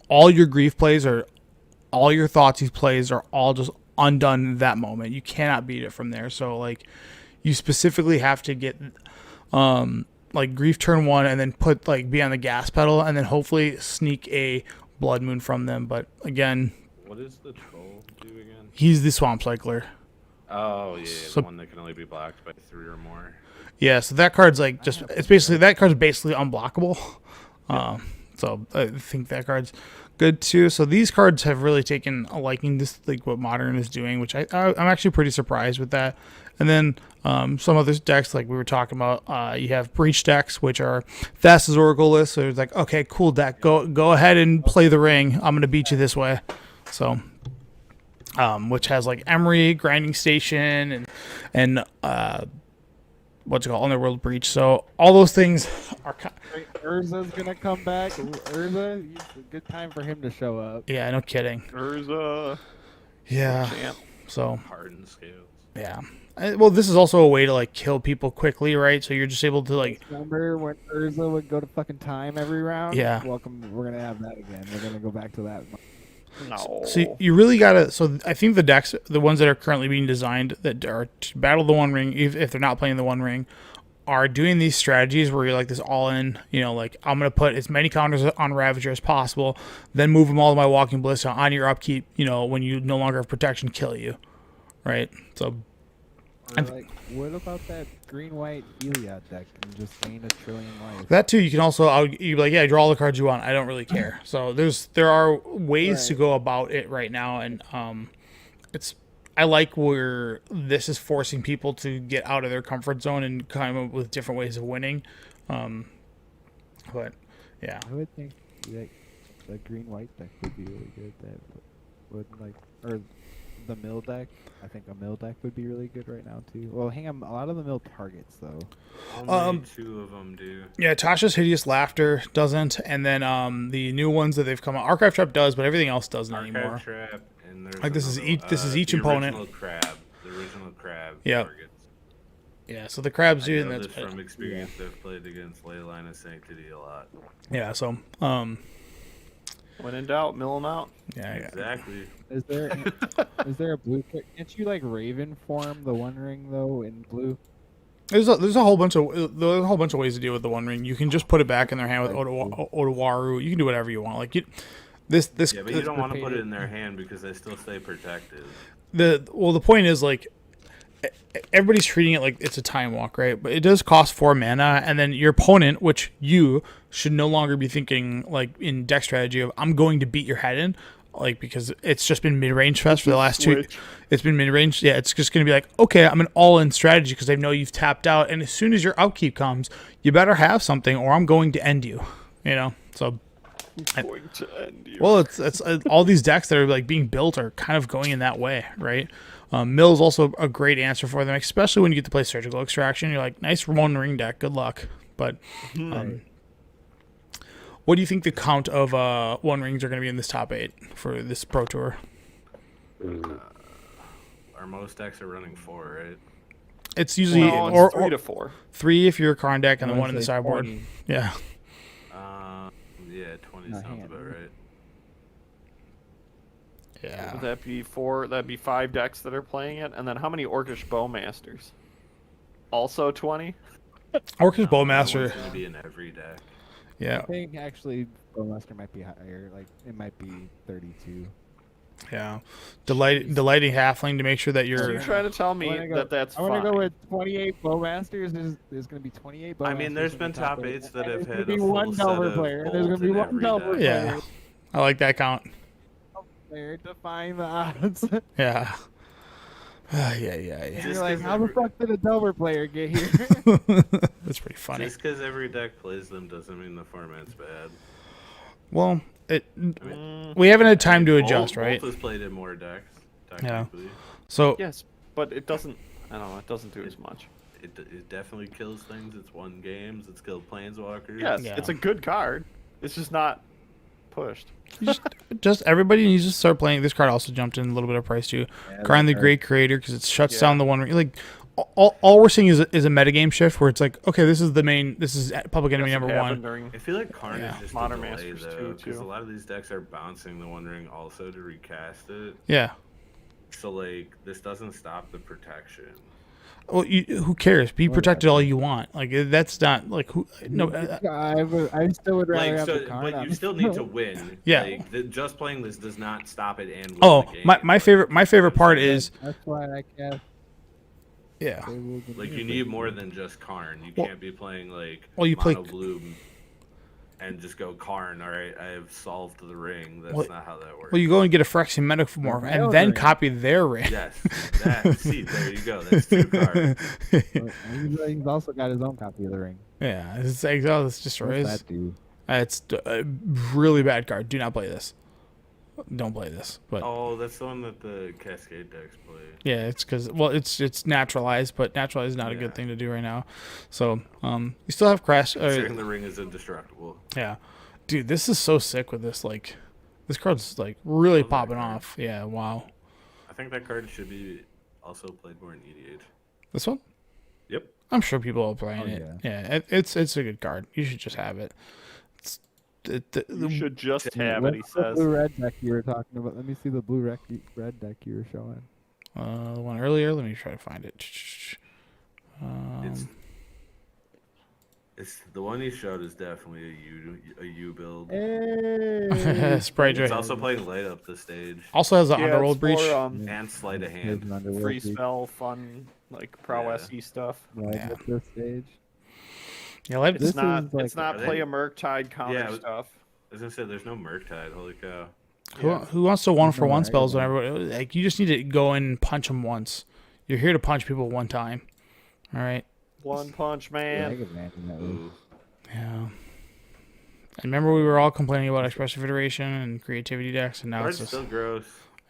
all your Grief plays or all your Thoughtseize plays are all just undone in that moment. You cannot beat it from there. So like you specifically have to get like Grief turn one and then put like be on the gas pedal and then hopefully sneak a Blood Moon from them. But again, What does the troll do again? he's the Swamp Cycler. Oh yeah, So- the one that can only be blocked by 3 or more. Yeah, so that card's like just it's basically that card's basically unblockable. So I think that card's good too. So these cards have really taken a liking to like what Modern is doing, which I'm actually pretty surprised with that. And then some other decks like we were talking about, you have Breach decks, which are fast as Oracle list. So it's like, okay, cool deck, go ahead and play the ring. I'm gonna beat you this way. So, which has like Emery, Grinding Station, and what's it called, Underworld Breach. So all those things are Urza's gonna come back. Urza, it's a good time for him to show up. yeah, no kidding. Urza. Yeah. Champ. So Hardened scales. yeah. Well, this is also a way to like kill people quickly, right? So you're just able to like Remember when Urza would go to fucking time every round? Yeah. Welcome. We're gonna have that again. We're gonna go back to that. No. So you really gotta. So I think the decks, the ones that are currently being designed that are to battle the One Ring, if they're not playing the One Ring, are doing these strategies where you're like this all in. You know, like I'm gonna put as many counters on Ravager as possible, then move them all to my Walking Bliss on your upkeep. You know, when you no longer have protection, kill you, right? So Or like, what about that green-white Heliod deck and just gain 1 trillion life? that too, you can also you'd be like, yeah, draw all the cards you want. I don't really care. So there are ways to Right. go about it right now, and it's I like where this is forcing people to get out of their comfort zone and come up with different ways of winning. But yeah, I would think like the green-white deck would be really good. That would like, or the mill deck. I think a mill deck would be really good right now too. Well, hang on, a lot of the mill targets though. Only 2 of them do. yeah, Tasha's Hideous Laughter doesn't, and then the new ones that they've come out, Archive Trap does, but everything else doesn't anymore. Archive Trap, and there's Like, this is another each- this is each the opponent. The original crab Yep. targets. Yeah, so the crabs I do, and know that's this from experience. I've played against Leyline of Sanctity a lot. yeah. So When in doubt, mill them out. yeah, Exactly. Is there is there a blue? Can't you like Raven form the One Ring though in blue? there's a whole bunch of ways to deal with the One Ring. You can just put it back in their hand with Odawaru. You can do whatever you want. Like this. Yeah, but you don't want to put it in their hand because they still stay protected. The point is like everybody's treating it like it's a time walk, right? But it does cost 4 mana, and then your opponent, which you should no longer be thinking like in deck strategy of I'm going to beat your head in, like because it's just been mid range fest for the last 2. It's been mid range. Yeah, it's just going to be like, okay, I'm an all in strategy because I know you've tapped out, and as soon as your upkeep comes, you better have something, or I'm going to end you. You know, so. Going to end you. Well, it's all these decks that are like being built are kind of going in that way, right? Mill is also a great answer for them, especially when you get to play Surgical Extraction. You're like, nice One Ring deck, good luck. But what do you think the count of One Rings are going to be in this top 8 for this Pro Tour? Our most decks are running 4, right? It's usually Well, it's or 3 to 4. 3 if you're a Karn deck, and I then wanna 1 in the say sideboard. 20. Yeah. Yeah, 20 Not sounds hand. about right. Yeah. Would that be 4? That'd be 5 decks that are playing it. And then how many Orcish Bowmasters? Also 20? Orcish That one's Bowmaster. gonna be in every deck. Yeah. I think actually Bowmaster might be higher. Like it might be 32. Yeah, delighting halfling to make sure that So you're. you're trying to tell me that's I want fine. to go with 28 bowmasters. There's going to be 28 bowmasters. I mean, there's in the been top eight, eights that and have there's had gonna a be full one set Delver of player, and there's bolt going to be in one every Delver deck. Yeah, I like that count. player defying the odds. Yeah. Yeah, yeah, And yeah. you're Just like, 'cause how the every- fuck did a Delver player get here? That's pretty funny. Just because every deck plays them doesn't mean the format's bad. Well, Mm, we haven't had time to Bolt- adjust, right? Bolt has played in more decks, Yeah. technically. So yes, but it doesn't. I don't know. It doesn't do as much. It definitely kills things. It's won games. It's killed planeswalkers. Yes, Yeah. it's a good card. It's just not pushed. just everybody needs to start playing. This card also jumped in a little bit of price too. Karn the Great Creator, because it shuts down the one. Like all we're seeing is a metagame shift where it's like, okay, this is Public Enemy That's what number happened one. during I feel like Karn Yeah. is just Modern a delay, Masters though, because too. a lot of these decks are bouncing the One Ring also to recast it. Yeah. So, like, this doesn't stop the protection. Well, who cares? Be protected all you want. Like that's not like who. No. I still would rather Like, have so, the Karn but on you the still need to field. win. Yeah. Like, just playing this does not stop it and win Oh, the game. my favorite part is That's why I cast. yeah. like, you need more than just Karn. You Well- can't be playing, like, well, you play- Mono Blue and just go Karn. All right, I have solved the ring. That's Well- not how that works. Well, you go and get a Phyrexian Metamorph and Rail then ring. copy their ring. Yes, see, there you go. That's two cards. He's also got his own copy of the ring. Yeah, it's like, oh, this What's destroys. that do? It's a really bad card. Do not play this. Don't play this. But Oh, that's the one that the Cascade decks play. yeah, it's because it's naturalized, but naturalized is not a Yeah. good thing to do right now. So you still have crash. Considering the ring is indestructible. Yeah, dude, this is so sick with this. Like, this card's like really Love that popping card. off. Yeah, wow. I think that card should be also played more in EDH. This one, Yep. I'm sure people are playing Oh, it. Yeah, it's a good card. You should just have it. You should just have it. He What's the says. blue red deck you were talking about? Let me see the blue red deck you were showing. The one earlier. Let me try to find it. It's the one he showed is definitely a U build. Hey, Spray It's Dray. also playing light up the stage Also has the Yeah, Underworld it's Breach. more, and sleight of Here's hand. an Underworld free Breach spell, fun, like prowessy stuff. right Yeah. at this stage. Yeah, like, It's This not. is like- It's not Are play they- a Murktide counter Yeah, stuff. I was gonna say there's no Murktide. Holy cow! who wants to one for one No, spells I whenever? Like, you just need to go in and punch them once. You're here to punch people one time. All right. One Punch Yeah, I Man. can imagine that. Would. Ooh. Yeah. And remember we were all complaining about Expressive Iteration and creativity decks, and now Card's it's just still gross.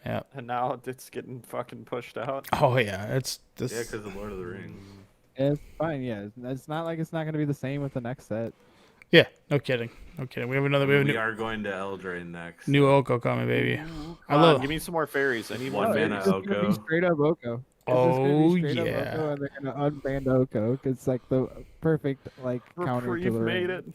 yeah. And now it's getting fucking pushed out. Oh yeah, it's this. Yeah, because of Lord of the Rings. It's fine. Yeah, it's not like it's not going to be the same with the next set. Yeah, no kidding, no kidding. We have another. We have a We new, are going to Eldraine next. new Oko coming, baby. Come I on, love. give me some more fairies. I need One more mana It's fairies. just gonna be Oko. straight up Oko. It's just gonna Oh, be straight up yeah. Oko, and they're gonna unband Oko. 'Cause it's like the perfect like counter to Reprieve the made ring. it.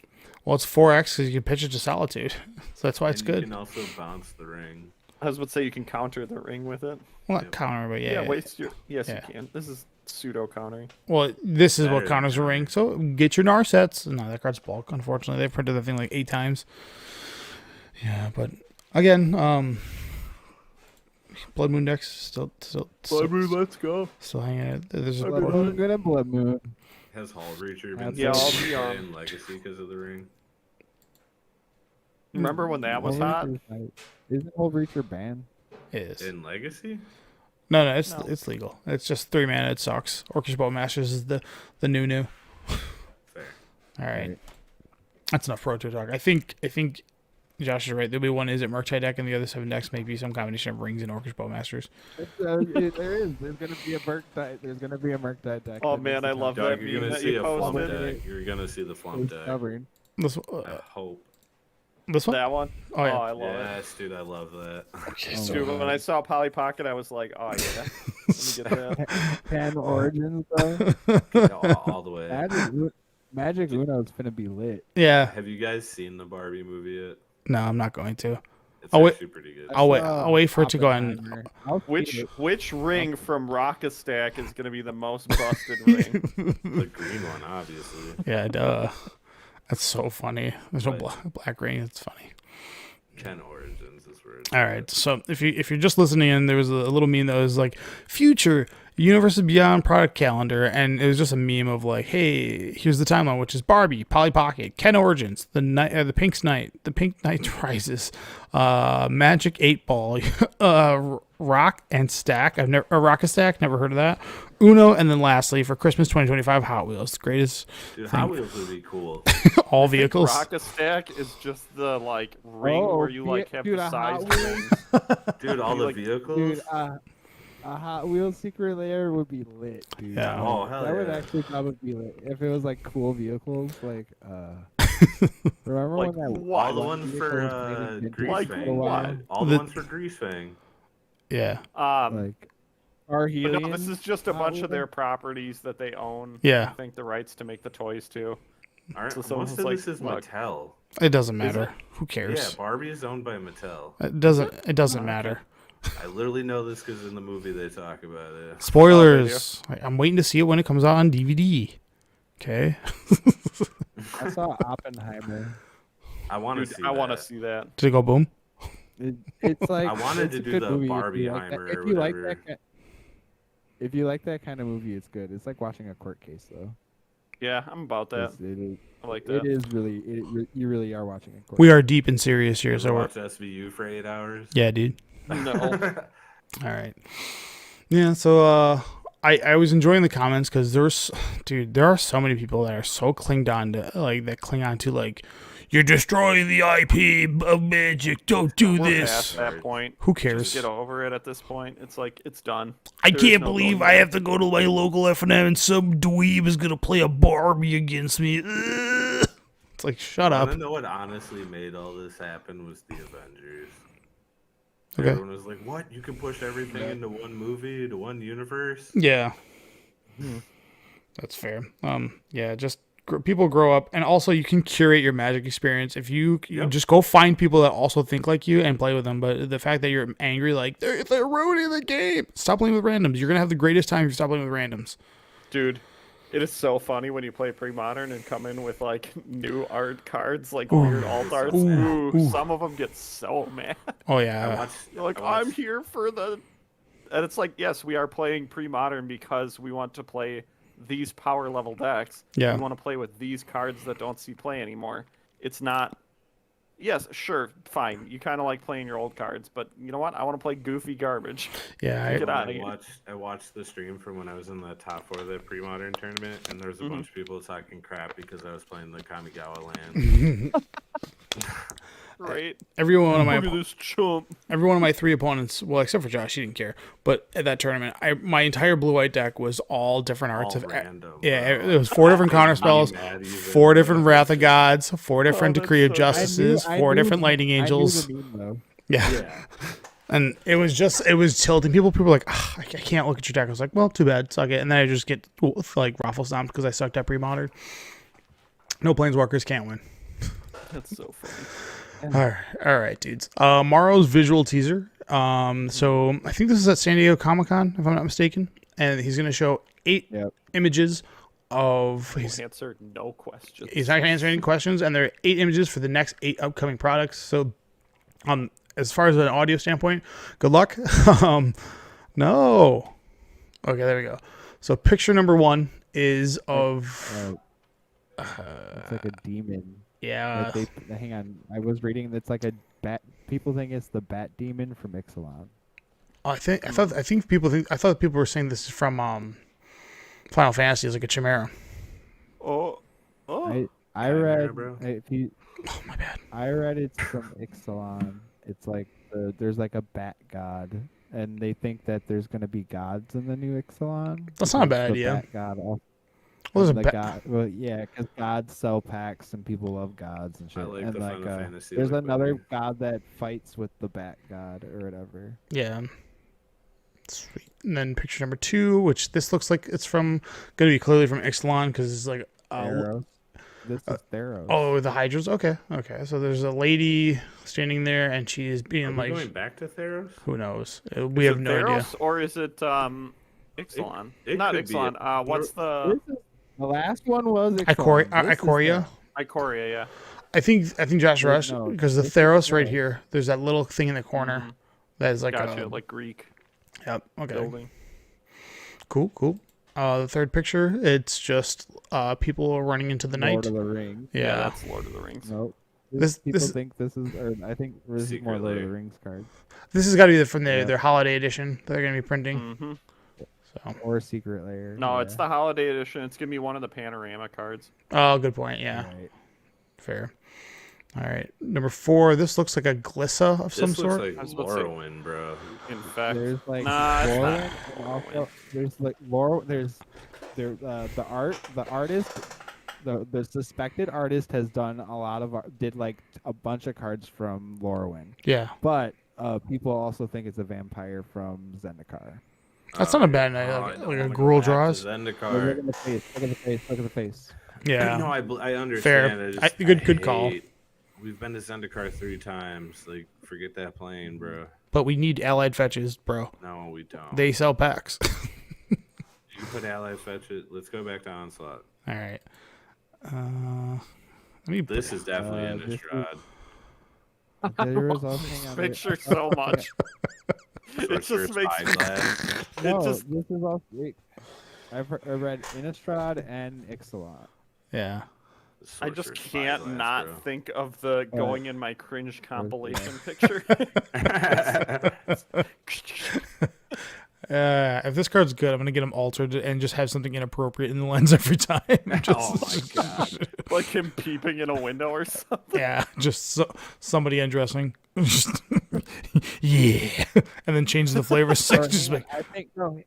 Well, it's 4x because you can pitch it to Solitude, so that's why it's And good. You can also bounce the ring. I was about to say you can counter the ring with it. Well, not Yeah. counter, but yeah. Waste your. Yes, Yeah. you can. This is pseudo countering. Well, this is what Better counters a than ring. So get your Nar sets. No, that card's bulk. Unfortunately, they printed that thing like 8 times. Yeah, but again, Blood Moon decks still let's go. still hanging out. There's a Blood Blood Moon, good at Blood Moon. Has Hall Reacher been Yeah, I'll be on. in Legacy because of the ring? Remember when that was Whole hot? Reacher's like- Isn't Whole Reacher banned? is. In Legacy? No, it's No. it's legal. It's just 3 mana. It sucks. Orcish Bowmasters is the new. Fair. All right, that's enough Pro Tour talk. I think Josh is right. There'll be one is it Murktide deck, and the other 7 decks may be some combination of rings and Orcish Bowmasters. There is. There's gonna be a Murktide. There's gonna be a Murktide deck. Oh, that man, needs I to love come that Doug, meme you're gonna that see you a Flump posted. deck. You're gonna see the Flump It's deck. stubborn. This I hope. this one. That one? Oh yeah. I love it. Yes, dude, I love that. Okay, Oh, so, Dude, when I saw Polly Pocket, I was like, oh yeah. Let me get that. 10 Origins though. all the way. Magic Uno's finna be lit. yeah. Have you guys seen the Barbie movie yet? No, I'm not going to. It's I'll wait- actually pretty good. I'll wait for it to go on. Oppenheimer. I'll see Which it. which ring from Rock-a-Stack is gonna be the most busted ring? The green one, obviously. Yeah, duh. That's so funny. There's no But- black ring. It's funny. Ken Origins is where it's All at. right. So if you're just listening in, there was a little meme that was like future Universe Beyond product calendar, and it was just a meme of like, hey, here's the timeline, which is Barbie, Polly Pocket, Ken Origins, the Pink Knight Rises, Magic 8 Ball, Rock and Stack. Rock and Stack, never heard of that. Uno, and then lastly for Christmas 2025, Hot Wheels, the greatest. Dude, thing. Hot Wheels would be cool. All vehicles. Rocket Stack is just the like ring where you like have dude, the a size Hot things. Dude, all the like- vehicles. Dude, a Hot Wheels secret layer would be lit, dude. Yeah. Oh, hell that would yeah. actually probably be lit if it was like cool vehicles. Like, remember Like when that what? all the one ones vehicle for was made in vintage Like for a Greasefang. while? what? All the ones for Greasefang. Yeah. Like, our But no, this is just a Hot bunch of Wheels? their properties that they own. Yeah. I think the rights to make the toys too. Aren't, So someone's most of like, this is look. Mattel. It doesn't Is matter. it? Who Yeah, cares? Barbie is owned by Mattel. It doesn't. It doesn't Okay. matter. I literally know this because in the movie they talk about it. Spoilers. I'm waiting to see it when it comes out on DVD. Okay. I saw Oppenheimer. I want to Dude, see I want to that. see that. Did it go boom? It's like I wanted it's to a do good the movie if you like Barbieheimer that- or if you like whatever. that. If you like that kind of movie, it's good. It's like watching a court case, though. Yeah, I'm about that. It is. I like It that. is really. You really are watching a court. We are deep and serious here, You so ever we're. watch SVU for 8 hours? Yeah, dude. No. All right. Yeah. So I was enjoying the comments because there are so many people that are so cling on to like you're destroying the IP of Magic. Don't do We're this. past that point. Who Just cares? get over it at this point. It's like it's done. I There's can't no believe going I back. have to go to my local F&M and some dweeb is gonna play a Barbie against me. Ugh. It's like shut I up. want to know what honestly made all this happen was the Avengers. Okay. Everyone was like, "What? You can push everything into one movie, to one universe?" Yeah. That's fair. Yeah, just people grow up, and also you can curate your Magic experience if you Yep. just go find people that also think like you and play with them. But the fact that you're angry, like they're ruining the game, stop playing with randoms. You're gonna have the greatest time if you stop playing with randoms. Dude, it is so funny when you play pre-modern and come in with like new art cards, like Ooh. weird alt arts. Ooh. Ooh, some of them get so mad. Oh I yeah, watched. You're like, I I'm watched- here for the, and it's like, yes, we are playing pre-modern because we want to play these power level decks. Yeah. We want to play with these cards that don't see play anymore. It's not. Yes, sure, fine. You kind of like playing your old cards, but you know what? I want to play goofy garbage. yeah. Get outta I here. watched the stream from when I was in the top 4 of the pre-modern tournament, and there was a bunch of people talking crap because I was playing the Kamigawa land. Right? Every one of Look at my this chump. every one of my 3 opponents, well, except for Josh, he didn't care. But at that tournament, my entire blue-white deck was all different arts All of random. yeah. bro. It was 4 different counter Not spells, mad even. 4 different Wrath of Gods, 4 different that's Decree of so good. Justices, I 4 knew- different Lightning Angels. I knew the meme, though. Yeah. Yeah. And it was tilting people. People were like, I can't look at your deck. I was like, well, too bad, suck it. And then I just get like raffle stomped because I sucked at pre-modern. No Planeswalkers can't win. That's so funny. All right, dudes. Morrow's visual teaser. So I think this is at San Diego Comic-Con, if I'm not mistaken, and he's gonna show 8 Yep. images of. He's Answer no questions. not gonna answer any questions, and there are 8 images for the next 8 upcoming products. So, as far as an audio standpoint, good luck. No. Okay, there we go. So picture number 1 is of It's like a demon. yeah. Like hang on. I was reading. It's like a bat. People think it's the bat demon from Ixalan. I think people were saying this is from Final Fantasy as like a chimera. Oh. I Chimera, read. bro. If you, Oh my bad. I read it's from Ixalan. It's like there's like a bat god, and they think that there's gonna be gods in the new Ixalan. That's not a because bad the idea. Bat god. Well, there's a the ba- god, well, yeah, because gods sell packs and people love gods and I shit. like and the like, Final Fantasy there's look another better. god that fights with the bat god or whatever. Yeah. Sweet. And then picture number 2, which this looks like it's from going to be clearly from Ixalan because it's like Theros. This is Theros. oh, the Hydras. Okay. So there's a lady standing there and she is Are being we like going back to Theros? who knows. We have no idea. Theros, or is it Ixalan? it Not could be Ixalan. a- What's the The last one was Ixalan. Ikoria? Ikoria? Yeah. I think Josh Wait, Rush no, because the this is Theros right the- here. There's that little thing in the corner Mhm. that is like Gotcha, a like Greek yep. Okay, building. cool. The third picture, it's just people running into the Lord night. of the Rings. Yeah, Yeah, that's Lord of the Rings. Nope. This- People this- think this is, or I think this is more Secret Lord of Lair. the Rings cards this has got to be from Yeah. their holiday edition that they're gonna be printing. Mm-hmm. So, or Secret Lair. No, yeah. it's the holiday edition. It's gonna be one of the panorama cards. oh, good point. Yeah, Right. fair. All right, number 4. This looks like a Glissa of some This looks sort. like I was about to say- Morrowind, bro. In fact, There's like nah, it's Lauren, not. and also there's like Laurel. There's the artist, the suspected artist has done a lot of did like a bunch of cards from Lorwyn, Yeah, but people also think it's a vampire from Zendikar. that's not a bad yeah. night. Oh, Like, I don't like a wanna go Gruul back to draws. Look Zendikar. at the face. Look at the face. Look at the face. Yeah, No, I understand. Fair. I just, Good call. We've been to Zendikar 3 times. Like, forget that plane, bro. but we need allied fetches, bro. No, we don't. They sell packs. You put Ally Fetch it. Let's go back to Onslaught. All right. Let me. This is definitely this is- Innistrad. There was also, hang on, Picture so much. It just Sorcerer's makes me. Spyglass. No, It just this is also. I read Innistrad and Ixalan. Yeah. I just Sorcerer's can't Spyglass, not bro. think of the going in my cringe yeah. compilation picture. If this card's good, I'm gonna get him altered and just have something inappropriate in the lens every time. Oh my god. Like him peeping in a window or something. Yeah, just somebody undressing. Just yeah, and then change the flavor. Or, Just like, I think no.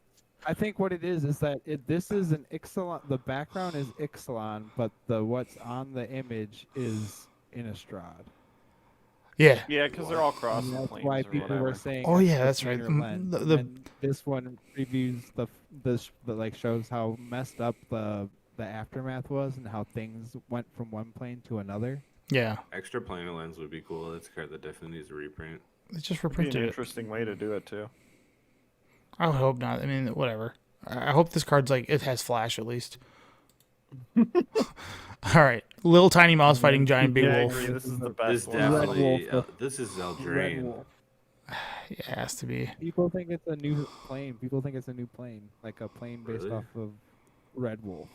I think what it is that this is an Ixalan. The background is Ixalan, but the what's on the image is Innistrad. yeah. Yeah, because they're all cross And that's planes why or people whatever. were saying. Oh, it's yeah, the that's right. cleaner lens. The- And this one previews the like shows how messed up the aftermath was and how things went from one plane to another. Yeah. Extra planar lens would be cool. That's a card that definitely needs a reprint. They just Be an reprinted it. interesting way to do it too. I would hope not. I mean, whatever. I hope this card's like it has flash at least. All right, little tiny mouse fighting giant big Yeah, I wolf. agree. This is the This best one. definitely. Wolf. This is Red Eldraine. Wolf. It has to be. People think it's a new plane. People think it's a new plane, like a plane based Really? off of Red Wolf.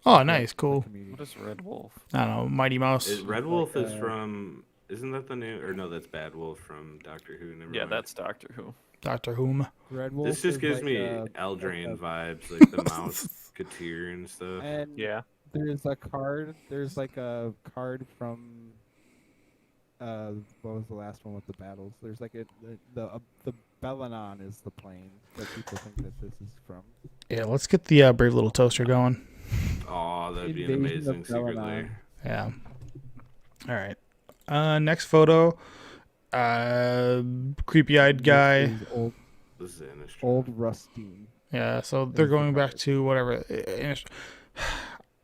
Oh, nice, cool. What is Red Wolf? I don't know, Mighty Mouse. Red Wolf is uh, from. Isn't that the new? Or no, that's Bad Wolf from Doctor Who. Never Yeah, mind. that's Doctor Who. Doctor Whom. Red Wolf. This just is gives like me a- Eldraine like vibes, like the mouse Katir and stuff. And Yeah. there's a card. There's like a card from. What was the last one with the battles? There's like the Belanon is the plane that people think that this is from. Yeah, let's get the Brave Little Toaster going. Oh, that'd be an Invasion of amazing secret Belanon. lair. Yeah. All right. Next photo. Creepy-eyed guy. This is This is Innistrad. old Rustine. Yeah, so they're There's the going back card. to whatever.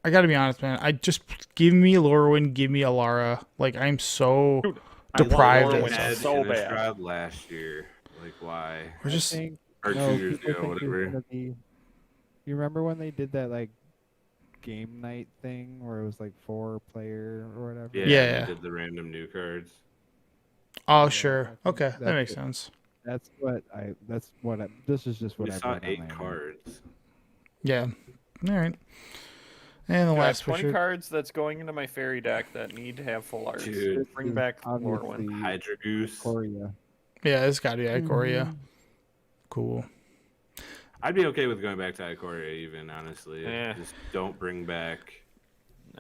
I gotta be honest, man. I just give me Lorwyn, give me Alara. Like I'm so Dude, I want deprived Lorwyn of had stuff. so bad. Innistrad last year. Like why? We're just I think, Or no, 2 years people ago, think it's whatever. gonna be- You remember when they did that like game night thing where it was like 4-player or whatever? Yeah, Yeah. they did the random new cards. oh Yeah, sure. I think Okay, that that's makes it. sense. That's what I. This is just what We I saw read 8 online. cards. Yeah. All right. And the I have last 20 picture. cards that's going into my fairy deck that need to have full arts. Dude. This Bring is back obviously Lorwyn. Hydra Goose. Korea. Yeah, it's gotta be Ikoria. Mhm. Cool. I'd be okay with going back to Ikoria even, honestly. Yeah. Just don't bring back.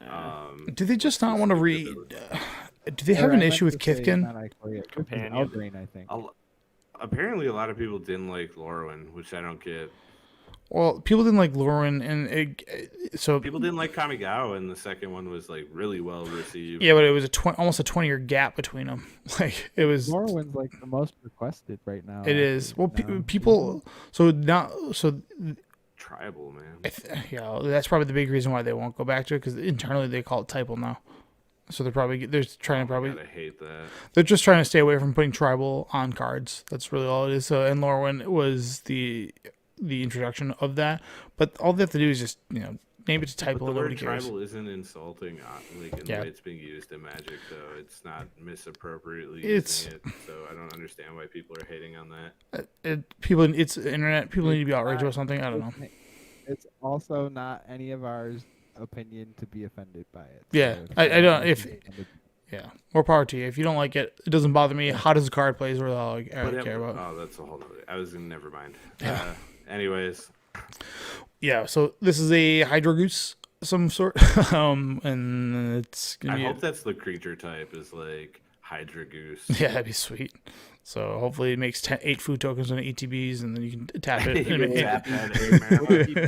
Nah. Do they just not want to read? Do they have Or an I issue meant with to say Kithkin? not Ikoria. This is Companion. Eldraine, I think. Apparently, a lot of people didn't like Lorwyn, which I don't get. Well, people didn't like Lorwyn, and so People didn't like Kamigawa, and the second one was like really well received. yeah, but it was almost a 20-year gap between them. Like it was. Norwin's like the most requested right now. It is. Well, now. people. So now, so Tribal, man. yeah, that's probably the big reason why they won't go back to it because internally they call it typal now. So they're trying to God, I hate that. they're just trying to stay away from putting tribal on cards. That's really all it is. So and Lorwyn was the introduction of that, but all they have to do is just name it to But typo. the Nobody word cares. tribal isn't insulting, like in Yeah. the way it's being used in Magic, though. It's not misappropriately It's- using it, so I don't understand why people are hating on that. It's internet. People need to be outraged about something. I don't know. It's also not any of ours opinion to be offended by it. Yeah, So I don't. someone If is offended- yeah, more power to you. If you don't like it, it doesn't bother me. How does the card plays? Or all I But care about. oh, that's a whole nother. I was in. Never mind. Yeah. Anyways, Yeah. So this is a Hydro Goose, some sort. And it's gonna I be. hope that's the creature type is like Hydra Goose. Yeah, that'd be sweet. So hopefully it makes 8 food tokens on ETBs, and then you can tap it. You and can it- tap that, hey,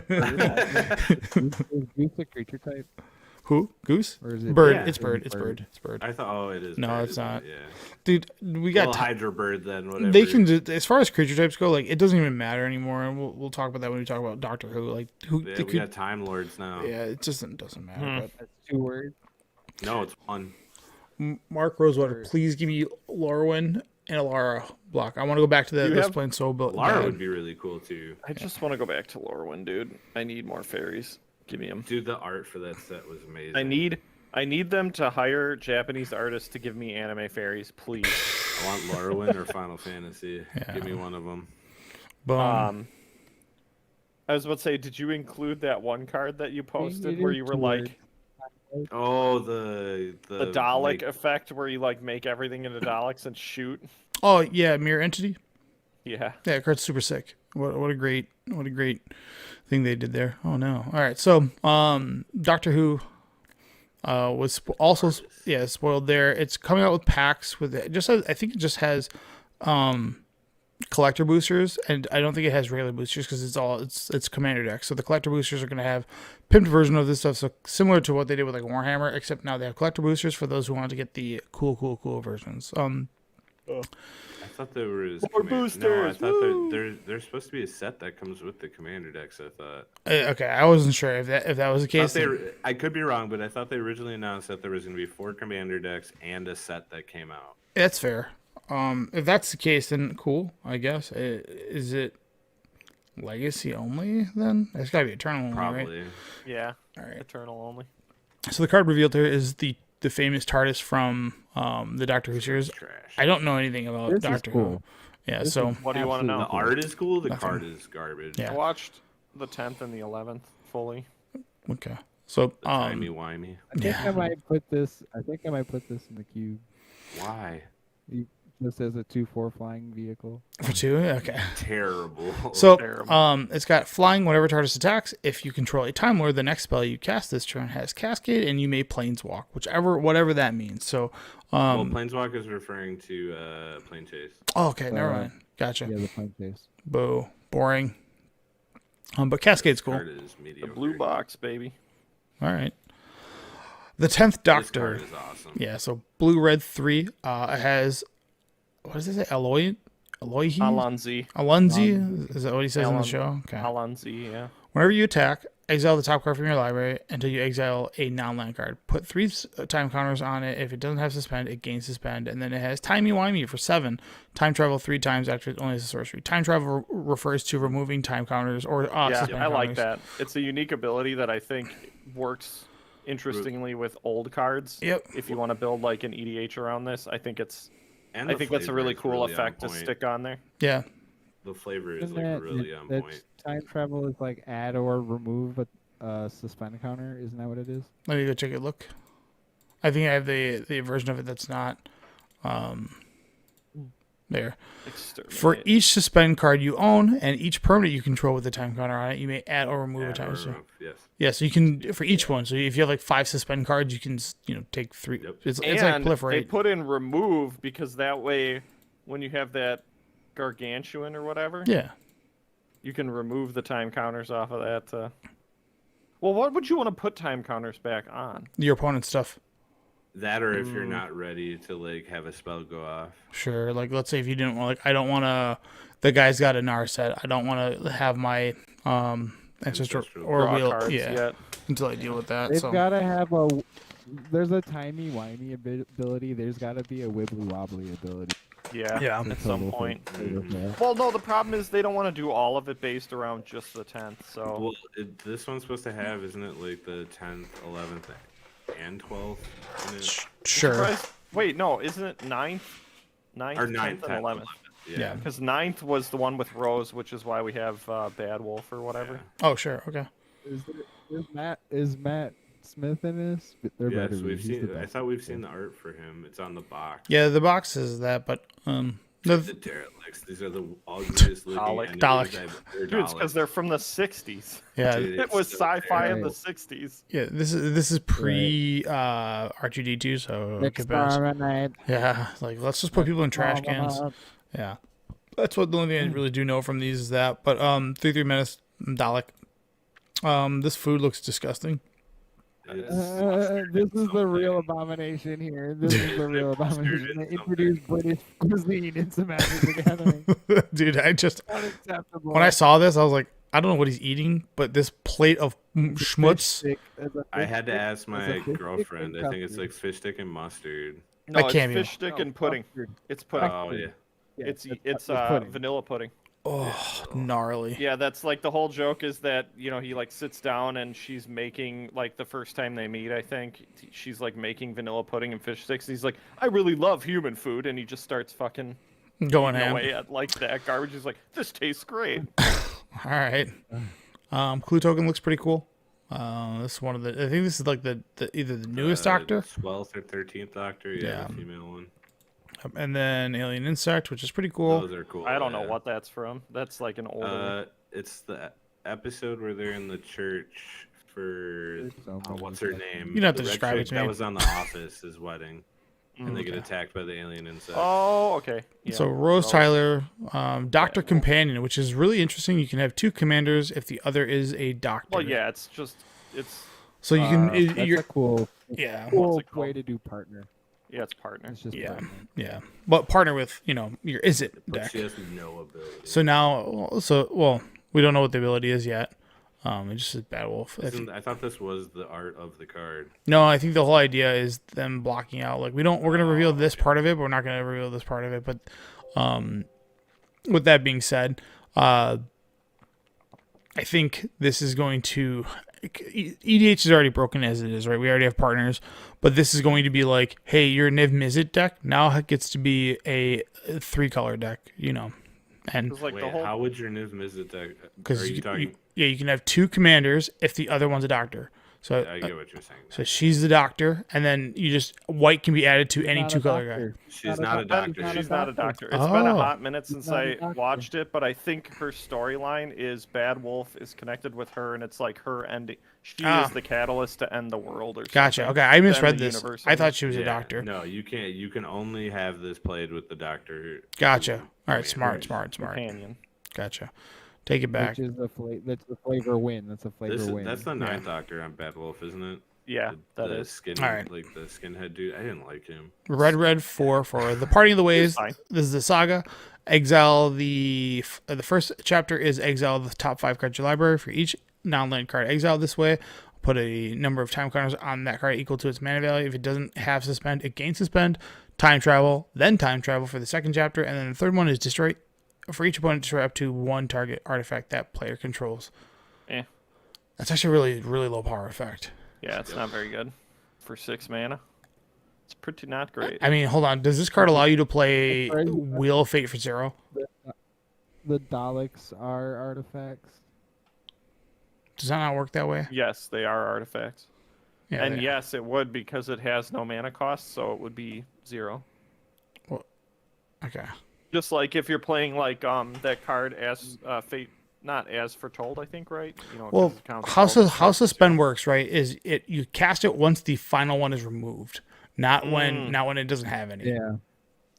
man. Is Goose a creature type? Who? Goose? Or is it Bird. Yeah. It's bird. It's bird. It's bird. I thought, oh, it is. No, bird, it's isn't not. it? Yeah. Dude, we got. Well, Hydra Bird then. Whatever. They can just, as far as creature types go, like it doesn't even matter anymore, and we'll talk about that when we talk about Doctor Who. Like who? Yeah, they we could, got Time Lords now. yeah, it just doesn't matter. But That's 2 words. No, it's one. Mark Rosewater, please give me Lorwyn and Alara block. I want to go back to You this have- plane so built. Lara would be really cool too. I just want to go back to Lorwyn, dude. I need more fairies. Give me them. Dude, the art for that set was amazing. I need them to hire Japanese artists to give me anime fairies, please. I want Lorwyn or Final Fantasy. Yeah. Give me one of them. Boom. I was about to say, did you include that one card that you posted where is you were 2 like words. Oh, the the Dalek effect where you like make everything into Daleks and shoot? Oh yeah, mirror entity. Yeah. Yeah, card's super sick. What a great thing they did there. Oh no. All right, so Doctor Who was also spoiled there. It's coming out with packs with it. I think it just has collector boosters, and I don't think it has regular boosters because it's commander deck. So the collector boosters are going to have pimped version of this stuff, so similar to what they did with like Warhammer, except now they have collector boosters for those who want to get the cool versions. I thought there was More No, I boosters, thought there's supposed to be a set that comes with the commander decks. I thought. Okay, I wasn't sure if that was the case. I could be wrong, but I thought they originally announced that there was going to be 4 commander decks and a set that came out. That's fair. If that's the case, then cool. I guess. Is it legacy only? Then it's got to be eternal only, right? Probably. Yeah. All right. Eternal only. So the card revealed here is the famous TARDIS from the Doctor Who series. Trash. I don't know anything about This is Doctor Who. cool. Yeah, This so is What do you want to The know? absolutely art is cool. The Nothing. card is garbage. Yeah. I watched the 10th and the 11th fully. okay. So The timey wimey. I think I might put this. I think I might put this in the cube. Why? Just as a 2/4 flying vehicle. for 2, okay. Terrible. So Terrible. it's got flying whenever TARDIS attacks. If you control a Time Lord, the next spell you cast this turn has Cascade, and you may planeswalk, whatever that means. So well, Planeswalk is referring to Plane Chase. oh, okay, never mind. Gotcha. Yeah, the plane chase. Boo. Boring. But Cascade's cool. Card is The mediocre. blue box, baby. All right. The 10th This Doctor. card is awesome. Yeah, so blue, red 3. It has, what does it say? Alloy? Alloyhi? Alonzi. Alonzi? Is that what he says in the Alon- show? Okay. Alonzi, yeah. Whenever you attack, exile the top card from your library until you exile a non-land card. Put 3 time counters on it. If it doesn't have suspend, it gains suspend. And then it has timey-wimey for 7. Time travel 3 times after it only has a sorcery. Time travel refers to removing time counters or Yeah, suspend I like counters. that. It's a unique ability that I think works interestingly with old cards. Yep. If you want to build like an EDH around this, I think that's And I the think that's a flavor really is cool really on effect to point. stick on there. Yeah. The flavor is Isn't like that, really on that point. time travel is like add or remove a suspend counter? Isn't that what it is? Let me go take a look. I think I have the version of it that's not there. For Exterminate. each suspend card you own and each permanent you control with the time counter on it, you may add or remove a Add time. or So, remove, yes. yeah, so you can for each one. So if you have like 5 suspend cards, you can take 3. Yep. It's like And they proliferate. put in remove because that way, when you have that gargantuan or whatever, Yeah. you can remove the time counters off of that. Well, what would you want to put time counters back on? Your opponent's stuff. That or if you're not ready to like have a spell go off. Sure. Like let's say if you didn't want I don't want to the guy's got a Nar set. I don't want to have my ancestor Ancestral or Draw wheel cards yeah yet. until I deal with that. They've So got to have there's a timey wimey ability. There's got to be a wibbly wobbly ability. Yeah. Yeah. At some Total point. for- Well, no, the problem is they don't want to do all of it based around just the 10th. So Well, this one's supposed to have, isn't it, like the 10th, 11th, and 12th in it? Sure. surprised- Wait, no, isn't it 9th? 9th, Or 10th, 9th, and 10th, 11th. Yeah. Because 9th was the one with Rose, which is why we have Bad Wolf or whatever. Oh, sure. Okay. Is Matt Smith in this? There better Yes, be. we've He's the seen. I best. thought we've seen the art for him. It's on the box. Yeah, the box is that, but The derelicts. These are the ugliest looking Dalek. enemies Dalek. They're Dude, it's because Daleks. they're from the 60s. yeah, Dude, It it's was so sci-fi in the terrible. 60s. yeah. This is pre R2D2, so get past. Exterminate. Yeah, like let's just put people in trash cans. Yeah, that's what the only thing I really do know from these is that. But 3/3 Menace Dalek. This food looks disgusting. This is the real abomination here. This is the real abomination. They introduced British cuisine into Magic the Gathering. Dude, I just Unacceptable. when I saw this, I was like, I don't know what he's eating, but this plate of schmutz. I had to ask my fish stick girlfriend. and I think it's custard. like fish stick and mustard. No, it's can't be- fish stick and pudding. It's pudding. Oh yeah. It's pudding. vanilla pudding. Oh, gnarly. Yeah, that's like the whole joke is that, he like sits down and she's making like the first time they meet, I think, she's like making vanilla pudding and fish sticks. And he's like, I really love human food, and he just starts fucking Going eating ham. away at like that garbage. He's like, this tastes great. All right. Clue token looks pretty cool. This is one of the. I think this is like the either the newest Doctor, 12th or 13th Doctor. Yeah, Yeah. the female one. and then Alien Insect, which is pretty cool. Those are cool. I don't know yeah. what that's from. That's like an older one. It's the episode where they're in the church for So many what's her name? You don't have to The red describe it chick to that me. was on The Office's wedding, and they get Okay. attacked by the alien insect. Oh, okay. Yeah. So Rose Tyler, Doctor Companion, which is really interesting. You can have two commanders if the other is a doctor. Well, yeah, it's So you can. That's You're, a cool, yeah. cool What's it called? way to do partner. it's partner. It's just Yeah. partner. Yeah. But partner with your is it But deck. she has no ability. So now, we don't know what the ability is yet. It just says Bad Wolf. I thought this was the art of the card. No, I think the whole idea is them blocking out. Like we're gonna reveal this part of it, but we're not gonna reveal this part of it. But with that being said, I think this is going to EDH is already broken as it is, right? We already have partners, but this is going to be like, hey, your Niv Mizzet deck now it gets to be a 3-color deck, and It's like Wait, the whole. how would your Niv Mizzet deck? because Are you talking? you can have two commanders if the other one's a doctor. So I get what you're saying. so she's the doctor, and then white can be added to any Not a 2-color guy. doctor. She's not a doctor. She's not a doctor. It's been a Oh. hot minute since not a I doctor. watched it, but I think her storyline is Bad Wolf is connected with her, and it's like her ending. She Ah. is the catalyst to end the world, or Gotcha. something. Okay, I To end misread the this. universe, I mean. thought she was a Yeah, doctor. No, you can't. You can only have this played with the doctor. Gotcha. All right, commanders. smart. companion. Gotcha. Take it back. Which is that's the flavor win. That's a flavor This, win. that's the ninth doctor on Bad Wolf, isn't it? Yeah, that the is. skin, All right. like the skinhead dude. I didn't like him. Red 4 for the Parting of the Ways. fine. This is the saga. Exile the first chapter is exile the top 5 cards of your library for each non-land card exiled this way. Put a number of time counters on that card equal to its mana value. If it doesn't have suspend, it gains suspend. Time travel, then time travel for the second chapter, and then the third one is destroy. For each opponent, destroy up to one target artifact that player controls. Eh. That's actually really, really low power effect. Yeah, it's not very good for 6 mana. It's pretty not great. I mean, hold on. Does this card allow you to play Right. Wheel of Fate for 0? The Daleks are artifacts. Does that not work that way? Yes, they are artifacts. Yeah. And they- yes, it would because it has no mana cost, so it would be 0. Okay. Just like if you're playing like that card as Fate, not as Foretold, I think, right? 'Cause Well, it counts how both. how suspend works, right? Is you cast it once the final one is removed, not when it doesn't have any. Yeah.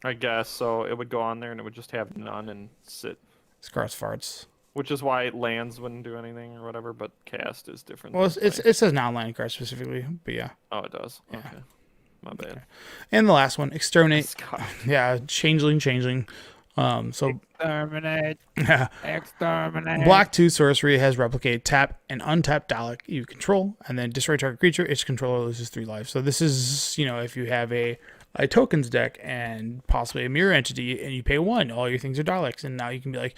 I guess so. It would go on there and it would just have none and sit, Scars farts. which is why lands wouldn't do anything or whatever. But cast is different. Well, than it play. says non-land card specifically, but yeah. Oh, it does. Okay, my bad. And the last one, exterminate. Scott. Yeah, changeling. So Exterminate. yeah. Exterminate. Black 2 sorcery has replicate, tap, and untap Dalek you control, and then destroy target creature. Its controller loses 3 life. So this is, if you have a a tokens deck and possibly a mirror entity, and you pay 1. All your things are Daleks, and now you can be like,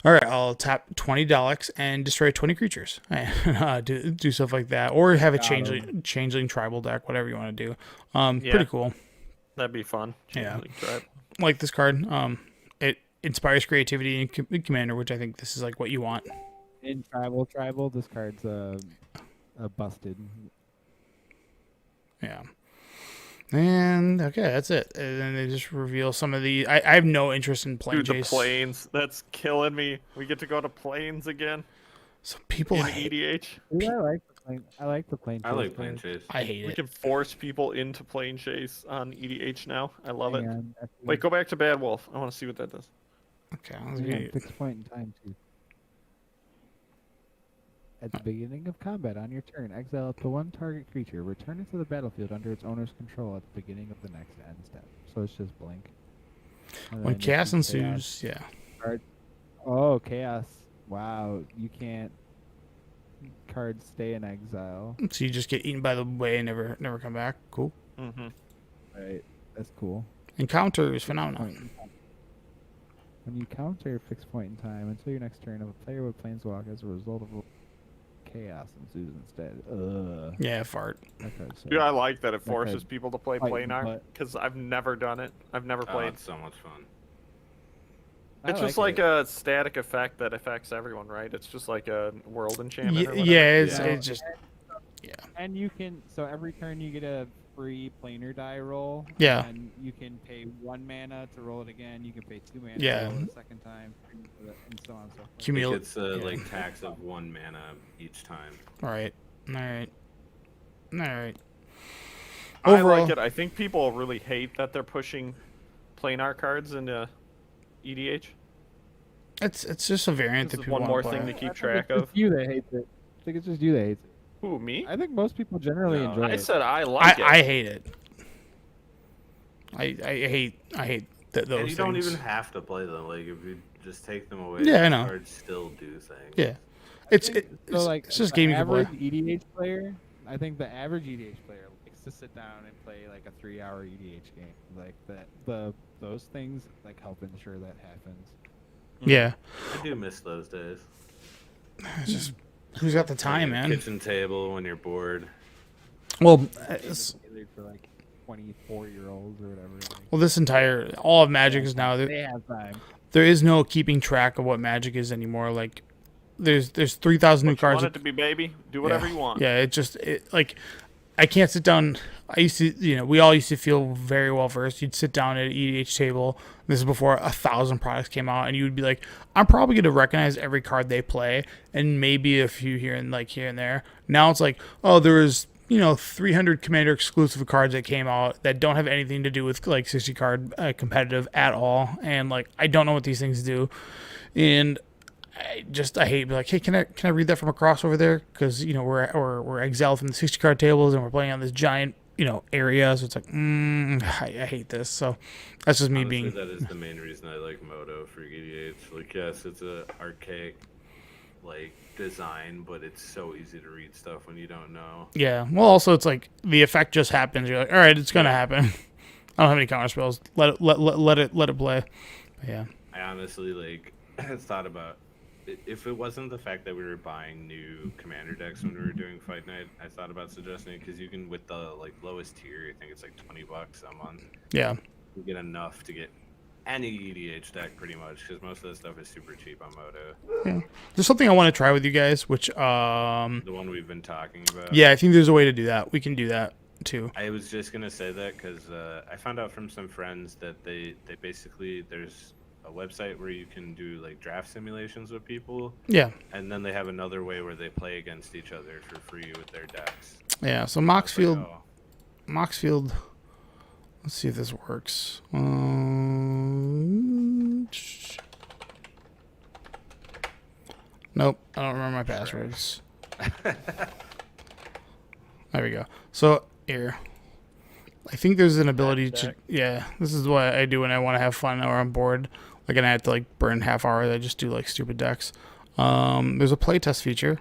all right, I'll tap 20 Daleks and destroy 20 creatures. do stuff like that, or have a changeling tribal deck, whatever you want to do. Pretty cool. That'd be fun. Yeah. Tribe. Like this card. It inspires creativity in Commander, which I think this is like what you want. In tribal, this card's busted. Yeah. And okay, that's it. And then they just reveal some of the. I have no interest in plane Dude, the chase. planes. That's killing me. We get to go to planes again Some people in hate. EDH. Ooh, I like the plane. I like the plane. I chase like card. plane chase. I hate We it. can force people into plane chase on EDH now. I love it. Hang on, after- Wait, go back to Bad Wolf. I want to see what that does. Okay. hang on, fixed point in time too. At the beginning of combat on your turn, exile up to 1 target creature. Return it to the battlefield under its owner's control at the beginning of the next end step. So it's just blink. And When then if chaos you stay on ensues, yeah. Oh, chaos. Wow, you can't cards stay in exile. So you just get eaten by the way and never come back. Cool. Mm-hmm. Right. That's cool. Encounters phenomenon. When you counter a fixed point in time until your next turn, if a player would planeswalk as a result of chaos ensues instead. Yeah, fart. That card's so- Dude, I like that it That forces card- people to play Fight, planar but- because I've never done it. I've never Oh, played. it's so much fun. I It's just like it. a static effect that affects everyone, right? It's just like a world enchantment. or whatever. Yeah, it's Yeah. just And you can, so every turn you get a free planar die roll. Yeah. And you can pay 1 mana to roll it again. You can pay 2 mana Yeah. to roll it a second time, and so on and so forth. It cumulative. gets like tax of 1 mana each time. All right. I Overall, like it. I think people really hate that they're pushing planar cards into EDH. it's just a variant This that is people one want more to play. thing to I keep think track it's of. just you that hates it. I think it's just you that hates it. Who, me? I think most people generally No, enjoy I it. said I like it. I hate it. I hate those And you things. don't even have to play them. Like if you just take them away, Yeah, I the know. cards still do things. Yeah. It's like it's just the game you can play. average EDH player. I think the average EDH player likes to sit down and play like a 3-hour EDH game. Like those things like help ensure that happens. Yeah. I do miss those days. It's just who's got the time, Like a man? Kitchen table when you're bored. Well, Tailored for like 24-year-olds or whatever. Like, well, this entire all of Magic is now they have time. there is no keeping track of what Magic is anymore. Like there's 3,000 new What you cards. want it to be, baby. Do whatever yeah. you want. Yeah, it like I can't sit down. I used to, we all used to feel very well versed. You'd sit down at an EDH table. This is before 1,000 products came out, and you would be like, I'm probably going to recognize every card they play, and maybe a few here and there. Now it's like, oh, there was 300 Commander exclusive cards that came out that don't have anything to do with like 60 card competitive at all, and like I don't know what these things do, and I hate be like, hey, can I read that from across over there? Because we're exiled from the 60 card tables and we're playing on this giant area, so it's like I hate this. So that's just me Honestly, being that is the main reason I like Moto for EDH. Like, yes, it's a archaic like design, but it's so easy to read stuff when you don't know. yeah. Well, also it's like the effect just happens. You're like, all right, it's gonna happen. I don't have any counter spells. Let it play. But yeah. I honestly like thought about if it wasn't the fact that we were buying new commander decks when we were doing Fight Night, I thought about suggesting it because you can with the like lowest tier, I think it's like $20 a month. Yeah. You get enough to get any EDH deck pretty much because most of the stuff is super cheap on Moto. Yeah. There's something I want to try with you guys, which The one we've been talking about. yeah, I think there's a way to do that. We can do that too. I was just gonna say that because I found out from some friends that they basically there's a website where you can do like draft simulations with people, Yeah. and then they have another way where they play against each other for free with their decks. Yeah. So I was like, Moxfield. Let's see if this works. Nope, I don't remember my passwords. There we go. So here, I think there's an ability to. Yeah, this is what I do when I want to have fun or I'm bored. Like, and I have to like burn half hours. I just do like stupid decks. There's a playtest feature,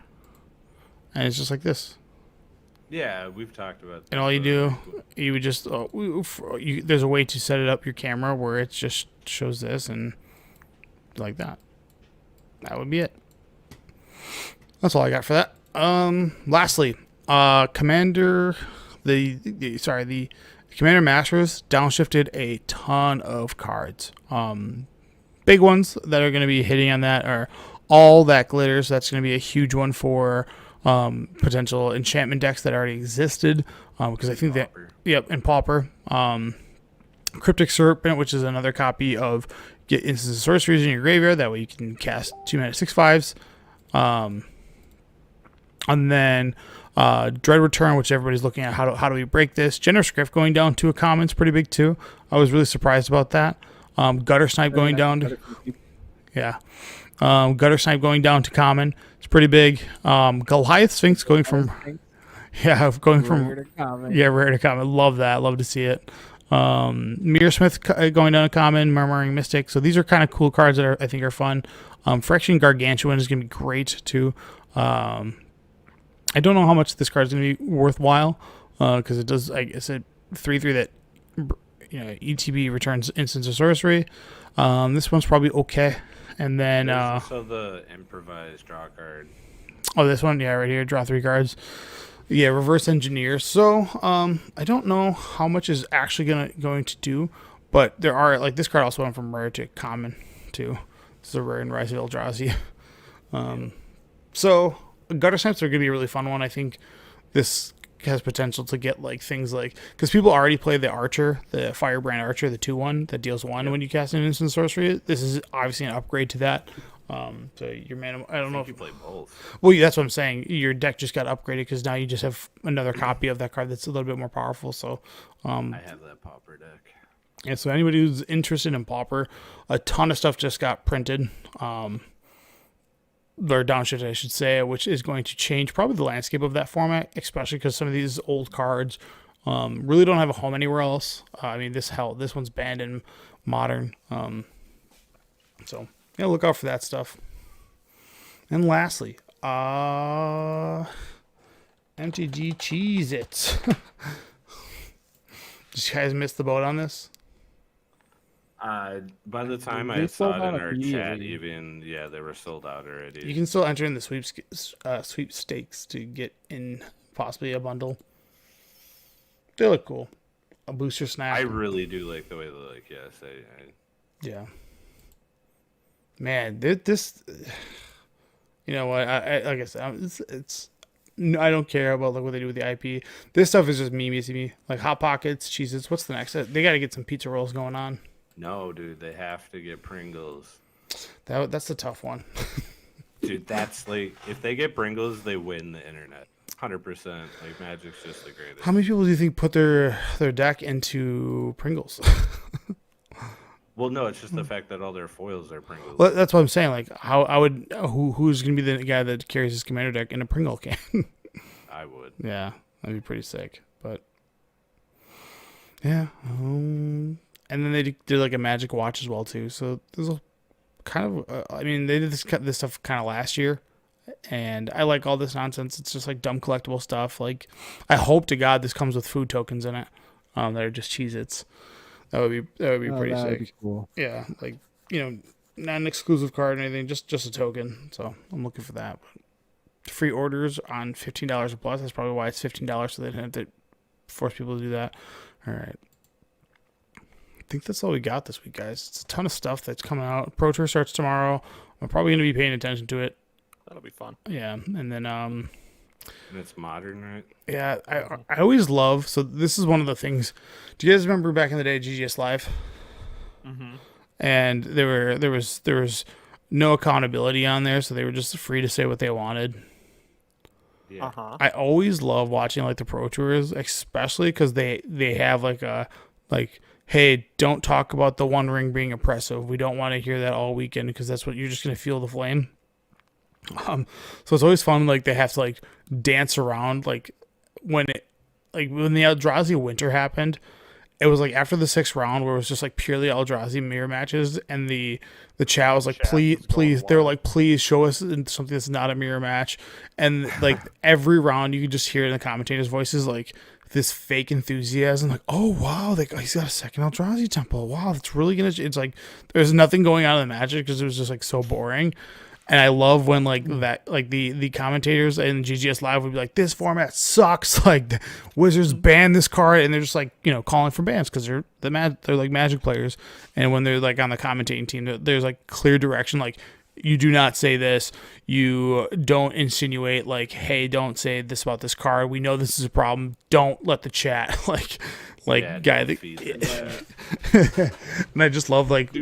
and it's just like this. Yeah, we've talked about this. And all you but, do, like, you would just there's a way to set it up your camera where it just shows this and like that. That would be it. That's all I got for that. Lastly, Commander, the Commander Masters downshifted a ton of cards. Big ones that are going to be hitting on that are all that glitters. That's going to be a huge one for potential enchantment decks that already existed. Because I think that, Pauper. yep, and Pauper. Cryptic Serpent, which is another copy of get instants of sorceries in your graveyard. That way you can cast 2-mana 6/5s. And then Dread Return, which everybody's looking at. How do we break this? Generous Script going down to a common's pretty big too. I was really surprised about that. Gutter Snipe going down to, yeah. Gutter Snipe going down to common. It's pretty big. Goliath Sphinx going from rare to common. Love that. Love to see it. Mirror Smith going down to common. Murmuring Mystic. So these are kind of cool cards that I think are fun. Fraction Gargantuan is going to be great too. I don't know how much this card is going to be worthwhile because it does. I guess it 3/3 that ETB returns instants of sorcery. This one's probably okay. And then There's also the improvised draw card. oh, this one, yeah, right here, draw 3 cards. Yeah, reverse engineer. So I don't know how much is actually going to do, but there are like this card also went from rare to common too. This is a rare in Rise of Eldrazi. So Gutter Snipes are going to be a really fun one. I think this has potential to get like things like because people already play the Archer, the Firebrand Archer, the 2/1 that deals 1 when you cast an instant sorcery. This is obviously an upgrade to that. So your mana, I don't know if you play both. Well, yeah, that's what I'm saying. Your deck just got upgraded because now you just have another copy of that card that's a little bit more powerful. So, I have that Pauper deck. yeah. So anybody who's interested in Pauper, a ton of stuff just got printed. Or downshifted, I should say, which is going to change probably the landscape of that format, especially because some of these old cards really don't have a home anywhere else. I mean, this one's banned in Modern. So yeah, look out for that stuff. And lastly, MTG Cheez-Its. Did you guys miss the boat on this? By the time I saw it in our chat, even they were sold out already. You can still enter in the sweepstakes to get in possibly a bundle. They look cool. A booster snap. I really do like the way they look. Yes, Yeah. Man, this. You know what? I like I said, it's. I don't care about like what they do with the IP. This stuff is just memey to me. Like Hot Pockets, Cheez-Its. What's the next? They got to get some pizza rolls going on. No, dude, they have to get Pringles. That's the tough one. Dude, that's like if they get Pringles, they win the internet. 100%. Like Magic's just the greatest. How many people do you think put their deck into Pringles? Well, no, it's just the fact that all their foils are Pringles. Well, that's what I'm saying. Like, who's gonna be the guy that carries his commander deck in a Pringle can? I would. Yeah, that'd be pretty sick. But yeah, and then they did like a Magic Watch as well too. So there's a kind of, I mean, they did this stuff kind of last year, and I like all this nonsense. It's just like dumb collectible stuff. Like, I hope to God this comes with food tokens in it, that are just Cheez-Its. That would be pretty sick. That'd be cool. Yeah, like, not an exclusive card or anything, just a token. So I'm looking for that. But free orders on $15 or plus. That's probably why it's $15, so they didn't have to force people to do that. All right. I think that's all we got this week, guys. It's a ton of stuff that's coming out. Pro Tour starts tomorrow. I'm probably going to be paying attention to it. That'll be fun. Yeah, and then And it's modern, right? yeah, I always love. So this is one of the things. Do you guys remember back in the day GGS Live? Mm-hmm. And there was no accountability on there, so they were just free to say what they wanted. Yeah. Uh-huh. I always love watching like the Pro Tours, especially because they have like hey, don't talk about the One Ring being oppressive. We don't want to hear that all weekend because that's what you're just gonna feel the flame. So it's always fun. Like they have to like dance around like when the Eldrazi winter happened, it was like after the 6th round where it was just like purely Eldrazi mirror matches, and the chat was like, Chat please, was going please, they were wild. like, please show us something that's not a mirror match, and like every round you could just hear in the commentators' voices like this fake enthusiasm, like, oh wow, like he's got a second Eldrazi temple, wow, that's really gonna. It's like there's nothing going on in the Magic because it was just like so boring. And I love when like that, like the commentators in GGS Live would be like, "This format sucks." Like, the Wizards ban this card, and they're just like, calling for bans because they're like Magic players. And when they're like on the commentating team, there's like clear direction, like you do not say this, you don't insinuate like, "Hey, don't say this about this card. We know this is a problem. Don't let the chat like Yeah, guy don't feed the chat. And I just love like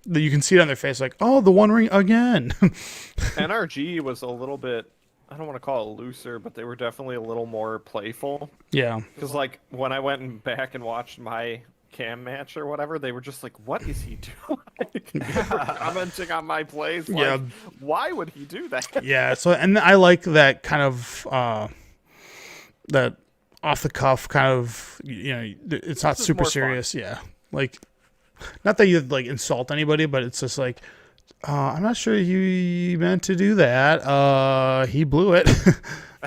that you can see it on their face, like, oh, the One Ring again. NRG was a little bit, I don't want to call it looser, but they were definitely a little more playful. Yeah. Because like when I went back and watched my cam match or whatever, they were just like, "What is he doing?" They were commenting on my plays. Like, Yeah. why would he do that? Yeah, so and I like that kind of that off the cuff kind of, it's not This is super more fun. serious. Yeah, like not that you like insult anybody, but it's just like I'm not sure he meant to do that. He blew it.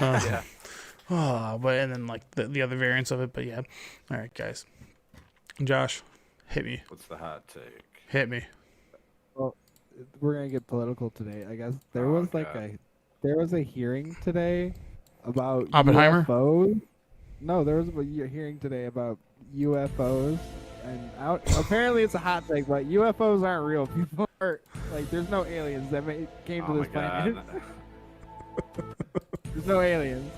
Yeah. But and then like the other variants of it. But yeah, all right, guys. Josh, hit me, What's the hot take? hit me. Well, we're gonna get political today. I guess there Oh, was like God. there was a hearing today about Oppenheimer? UFOs. No, there was a hearing today about UFOs, and apparently it's a hot take, but UFOs aren't real. People are like, there's no aliens that came to Oh my this planet. God. There's no aliens.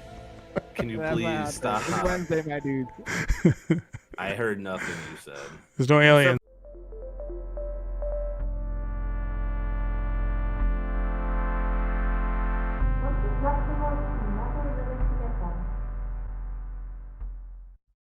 Can you That's my hot please stop? take. It's Wednesday, my dude. I heard nothing you said. There's no alien.